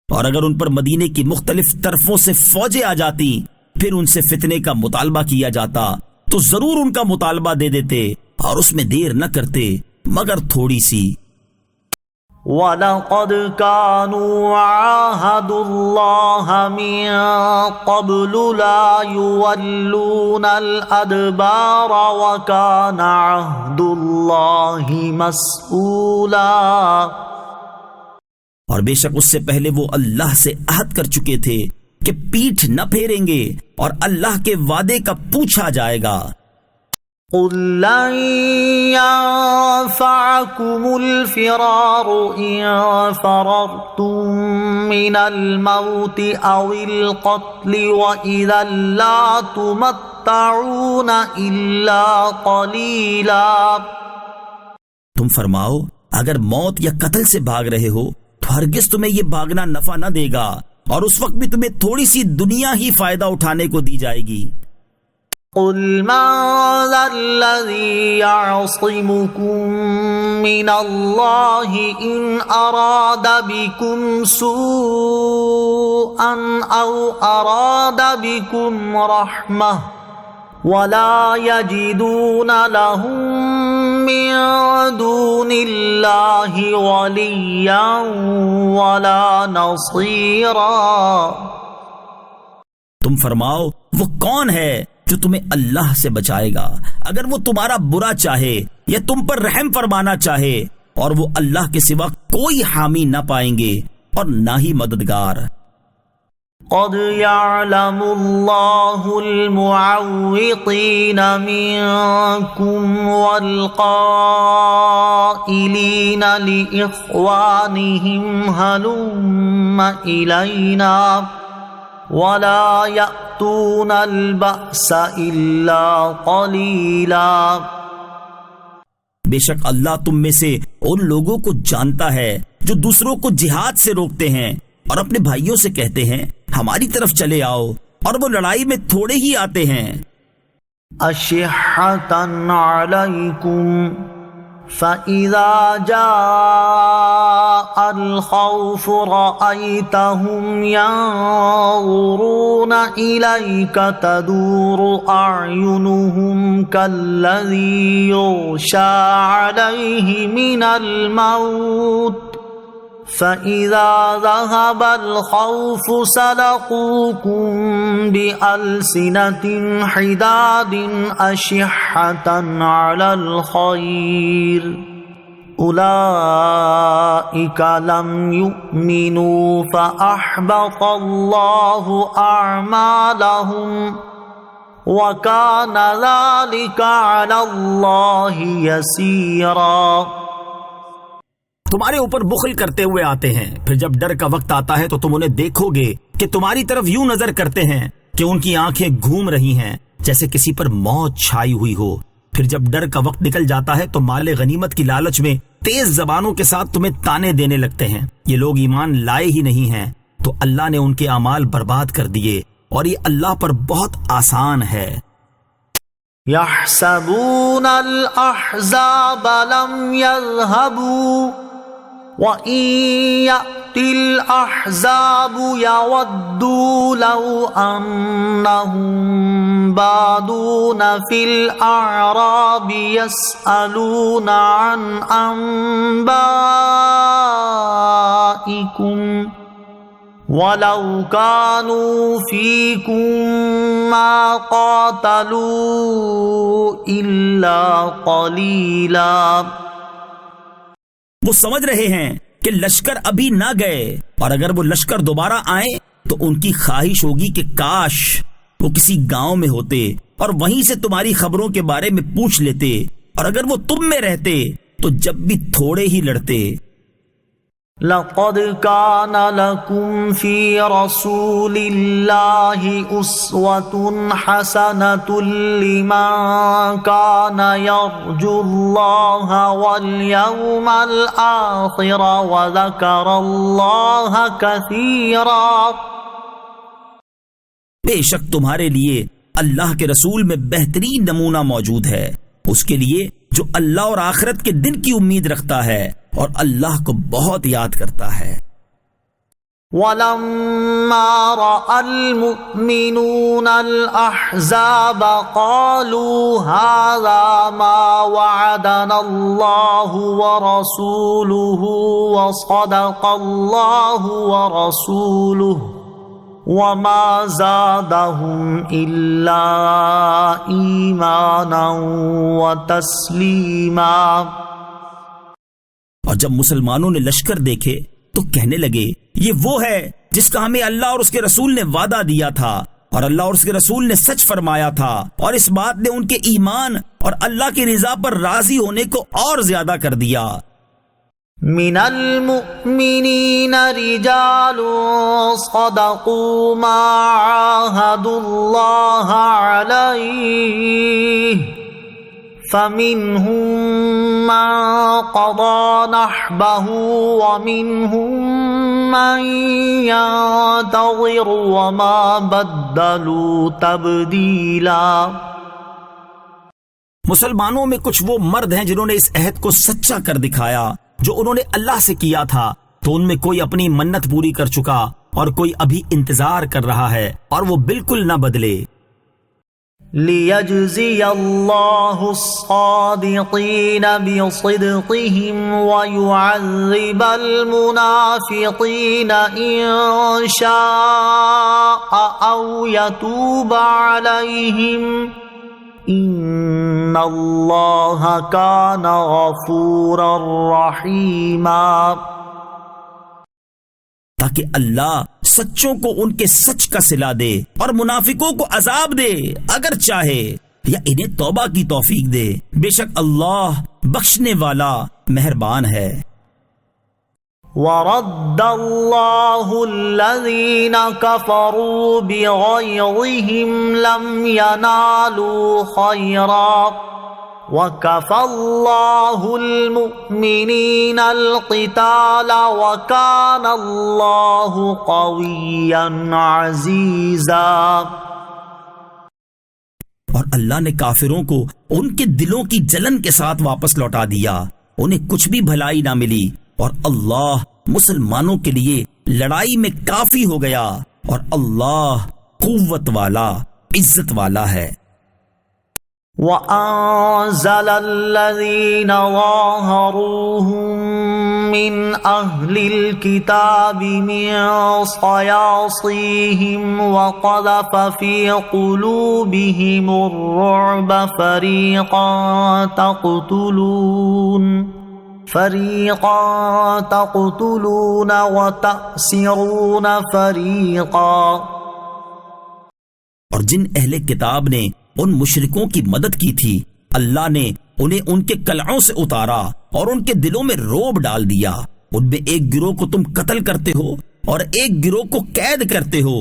اور اگر ان پر مدینے کی مختلف طرفوں سے فوجیں آ جاتی، پھر ان سے فتنے کا مطالبہ کیا جاتا تو ضرور ان کا مطالبہ دے دیتے، اور اس میں دیر نہ کرتے مگر تھوڑی سی۔ وَلَقَدْ كَانُوا عَاهَدُوا اللَّهَ مِن قَبْلُ لَا يُوَلُّونَ الْأَدْبَارَ وَكَانَ عَهْدُ اللَّهِ مَسْئُولًا۔ اور بے شک اس سے پہلے وہ اللہ سے عہد کر چکے تھے کہ پیٹھ نہ پھیریں گے، اور اللہ کے وعدے کا پوچھا جائے گا۔ قُل لَّن يَنفَعَكُمُ الْفِرَارُ إِن فَرَرْتُم مِّنَ الْمَوْتِ أَوِ الْقَتْلِ وَإِذًا لَّا تُمَتَّعُونَ إِلَّا قَلِيلًا۔ تم فرماؤ، اگر موت یا قتل سے بھاگ رہے ہو تو ہرگز تمہیں یہ بھاگنا نفع نہ دے گا، اور اس وقت بھی تمہیں تھوڑی سی دنیا ہی فائدہ اٹھانے کو دی جائے گی۔ قل من ذا الذي يعصمكم من الله إن أراد بكم سوءا أو أراد بكم رحمة ولا يجدون لهم من دون الله وليا ولا نصيرا۔ تم فرماؤ وہ کون ہے جو تمہیں اللہ سے بچائے گا اگر وہ تمہارا برا چاہے یا تم پر رحم فرمانا چاہے، اور وہ اللہ کے سوا کوئی حامی نہ پائیں گے اور نہ ہی مددگار۔ قد يعلم الله المعوقين منكم والقائلين لإخوانهم هلم إلينا ولا يأتون البأس إلا قليلا۔ بے شک اللہ تم میں سے ان لوگوں کو جانتا ہے جو دوسروں کو جہاد سے روکتے ہیں اور اپنے بھائیوں سے کہتے ہیں ہماری طرف چلے آؤ، اور وہ لڑائی میں تھوڑے ہی آتے ہیں۔ أشحة عليكم فإذا جاء الخوف رأيتهم ينظرون إليك تدور أعينهم كالذي يغشى عليه من الموت فَإِذَا ذَهَبَ الْخَوْفُ سَلَقُوكُمْ بِأَلْسِنَةٍ حِدَادٍ أَشِحَّةً عَلَى الْخَيْرِ أُولَئِكَ لَمْ يُؤْمِنُوا فَأَحْبَطَ اللَّهُ أَعْمَالَهُمْ وَكَانَ ذَلِكَ عَلَى اللَّهِ يَسِيرًا۔ تمہارے اوپر بخل کرتے ہوئے آتے ہیں، پھر جب ڈر کا وقت آتا ہے تو تم انہیں دیکھو گے کہ تمہاری طرف یوں نظر کرتے ہیں کہ ان کی آنکھیں گھوم رہی ہیں جیسے کسی پر موت چھائی ہوئی ہو۔ پھر جب ڈر کا وقت نکل جاتا ہے تو مال غنیمت کی لالچ میں تیز زبانوں کے ساتھ تمہیں تانے دینے لگتے ہیں۔ یہ لوگ ایمان لائے ہی نہیں ہیں، تو اللہ نے ان کے اعمال برباد کر دیے، اور یہ اللہ پر بہت آسان ہے۔ يحسبون الأحزاب لم يذهبوا وَإِن يَأْتِ الْأَحْزَابُ يَوَدُّوا لَوْ أَنَّهُمْ بَادُونَ فِي الْأَعْرَابِ يَسْأَلُونَ عَنْ أَنْبَائِكُمْ وَلَوْ كَانُوا فِيكُمْ مَا قَاتَلُوا إِلَّا قَلِيلًا۔ وہ سمجھ رہے ہیں کہ لشکر ابھی نہ گئے، اور اگر وہ لشکر دوبارہ آئیں تو ان کی خواہش ہوگی کہ کاش وہ کسی گاؤں میں ہوتے اور وہیں سے تمہاری خبروں کے بارے میں پوچھ لیتے، اور اگر وہ تم میں رہتے تو جب بھی تھوڑے ہی لڑتے۔ لَقَدْ كَانَ لَكُمْ فِي رَسُولِ اللَّهِ أُسْوَةٌ حَسَنَةٌ لِمَنْ كَانَ يَرْجُو اللَّهَ وَالْيَوْمَ الْآخِرَ وَذَكَرَ اللَّهَ كَثِيرًا۔ بے شک تمہارے لیے اللہ کے رسول میں بہترین نمونہ موجود ہے، اس کے لیے جو اللہ اور آخرت کے دن کی امید رکھتا ہے اور اللہ کو بہت یاد کرتا ہے۔ وَلَمَّا رَأَى الْمُؤْمِنُونَ الْأَحْزَابَ قَالُوا هَذَا مَا وَعَدَنَا اللَّهُ وَرَسُولُهُ وَصَدَقَ اللَّهُ وَرَسُولُهُ وَمَا زَادَهُمْ إِلَّا إِيمَانًا وَتَسْلِيمًا۔ اور جب مسلمانوں نے لشکر دیکھے تو کہنے لگے یہ وہ ہے جس کا ہمیں اللہ اور اس کے رسول نے وعدہ دیا تھا، اور اللہ اور اس کے رسول نے سچ فرمایا تھا، اور اس بات نے ان کے ایمان اور اللہ کی رضا پر راضی ہونے کو اور زیادہ کر دیا۔ من المؤمنین رجال صدقوا ما عاهدوا الله عليه فمنهم من قضى نحبه ومنهم من ينتظر وما بدلوا تبديلا۔ مسلمانوں میں کچھ وہ مرد ہیں جنہوں نے اس عہد کو سچا کر دکھایا جو انہوں نے اللہ سے کیا تھا، تو ان میں کوئی اپنی منت پوری کر چکا اور کوئی ابھی انتظار کر رہا ہے، اور وہ بالکل نہ بدلے۔ لِيَجْزِيَ اللَّهُ الصَّادِقِينَ بِصِدْقِهِمْ وَيُعَذِّبَ الْمُنَافِقِينَ إِن شَاءَ أَوْ يَتُوبَ عَلَيْهِمْ إِنَّ اللَّهَ كَانَ غَفُورًا رَحِيمًا، تاکہ اللہ سچوں کو ان کے سچ کا صلہ دے اور منافقوں کو عذاب دے اگر چاہے، یا انہیں توبہ کی توفیق دے، بے شک اللہ بخشنے والا مہربان ہے۔ وَرَدَّ اللَّهُ الَّذِينَ كَفَرُوا بِغَيْظِهِمْ لَمْ يَنَالُوا خَيْرًا وَكَفَى اللَّهُ الْمُؤْمِنِينَ الْقِتَالَ وَكَانَ اللَّهُ قَوِيًّا عَزِيزًا، اور اللہ نے کافروں کو ان کے دلوں کی جلن کے ساتھ واپس لوٹا دیا، انہیں کچھ بھی بھلائی نہ ملی، اور اللہ مسلمانوں کے لیے لڑائی میں کافی ہو گیا، اور اللہ قوت والا عزت والا ہے۔ وَأَنزَلَ الَّذِينَ ظَاهَرُوهُم مِّنْ أَهْلِ الْكِتَابِ مِنْ صَيَاصِيهِمْ وَقَذَفَ فِي قُلُوبِهِمُ الرُّعْبَ فَرِيقًا تَقْتُلُونَ وَتَأْسِرُونَ فَرِيقًا، اور جن اہل کتاب نے ان مشرکوں کی مدد کی تھی، اللہ نے انہیں ان کے قلعوں سے اتارا اور ان کے دلوں میں رعب ڈال دیا، ان میں ایک گروہ کو تم قتل کرتے ہو اور ایک گروہ کو قید کرتے ہو۔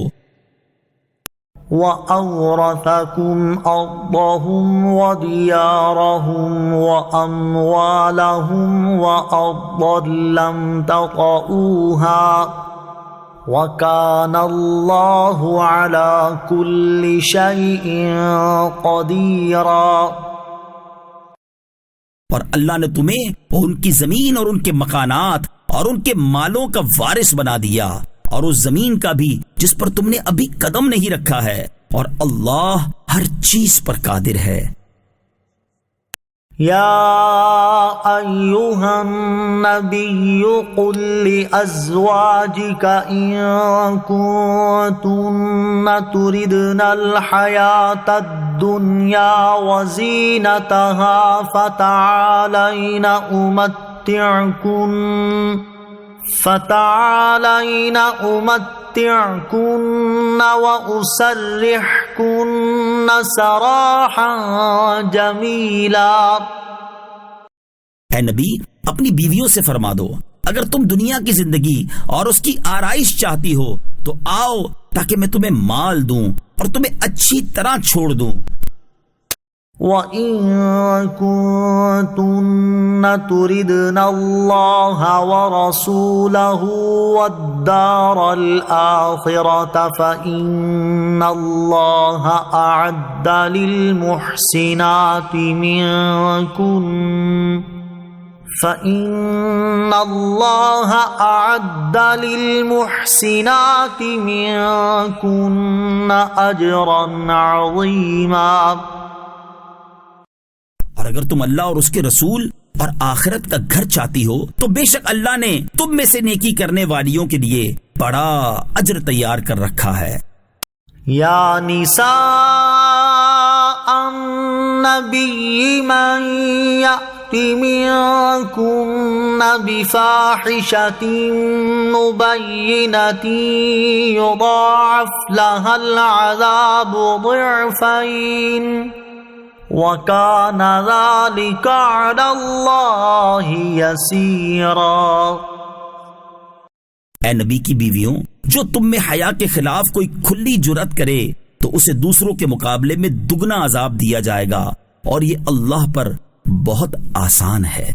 وَأَوْرَثَكُمْ أَرْضَهُمْ وَدِيَارَهُمْ وَأَمْوَالَهُمْ وَأَرْضًا لَّمْ تَطَئُوهَا وَكَانَ اللَّهُ عَلَى كُلِّ شَيْءٍ قَدِيرًا، اور اللہ نے تمہیں ان کی زمین اور ان کے مکانات اور ان کے مالوں کا وارث بنا دیا، اور اس زمین کا بھی جس پر تم نے ابھی قدم نہیں رکھا ہے، اور اللہ ہر چیز پر قادر ہے۔ یا ایھا النبی قل لأزواجک ان کنتن تردن الحیاة الدنیا وزینتها فتعالین امتعکن واسرحکن سراحا جمیلا۔ اے نبی اپنی بیویوں سے فرما دو، اگر تم دنیا کی زندگی اور اس کی آرائش چاہتی ہو تو آؤ تاکہ میں تمہیں مال دوں اور تمہیں اچھی طرح چھوڑ دوں۔ وَإِن كُنتُنَّ تُرِدْنَ اللَّهَ وَرَسُولَهُ وَالدَّارَ الْآخِرَةَ فَإِنَّ اللَّهَ أَعَدَّ لِلْمُحْسِنَاتِ مِنكُنَّ أَجْرًا عَظِيمًا۔ اور اگر تم اللہ اور اس کے رسول اور آخرت کا گھر چاہتی ہو تو بے شک اللہ نے تم میں سے نیکی کرنے والیوں کے لیے بڑا اجر تیار کر رکھا ہے۔ یا نساء النبی من یأت منکن بفاحشة مبینة یضاعف لها العذاب ضعفین وَكَانَ ذَلِكَ عَلَى اللَّهِ يَسِيرًا۔ اے نبی کی بیویوں، جو تم میں حیا کے خلاف کوئی کھلی جرأت کرے تو اسے دوسروں کے مقابلے میں دگنا عذاب دیا جائے گا، اور یہ اللہ پر بہت آسان ہے۔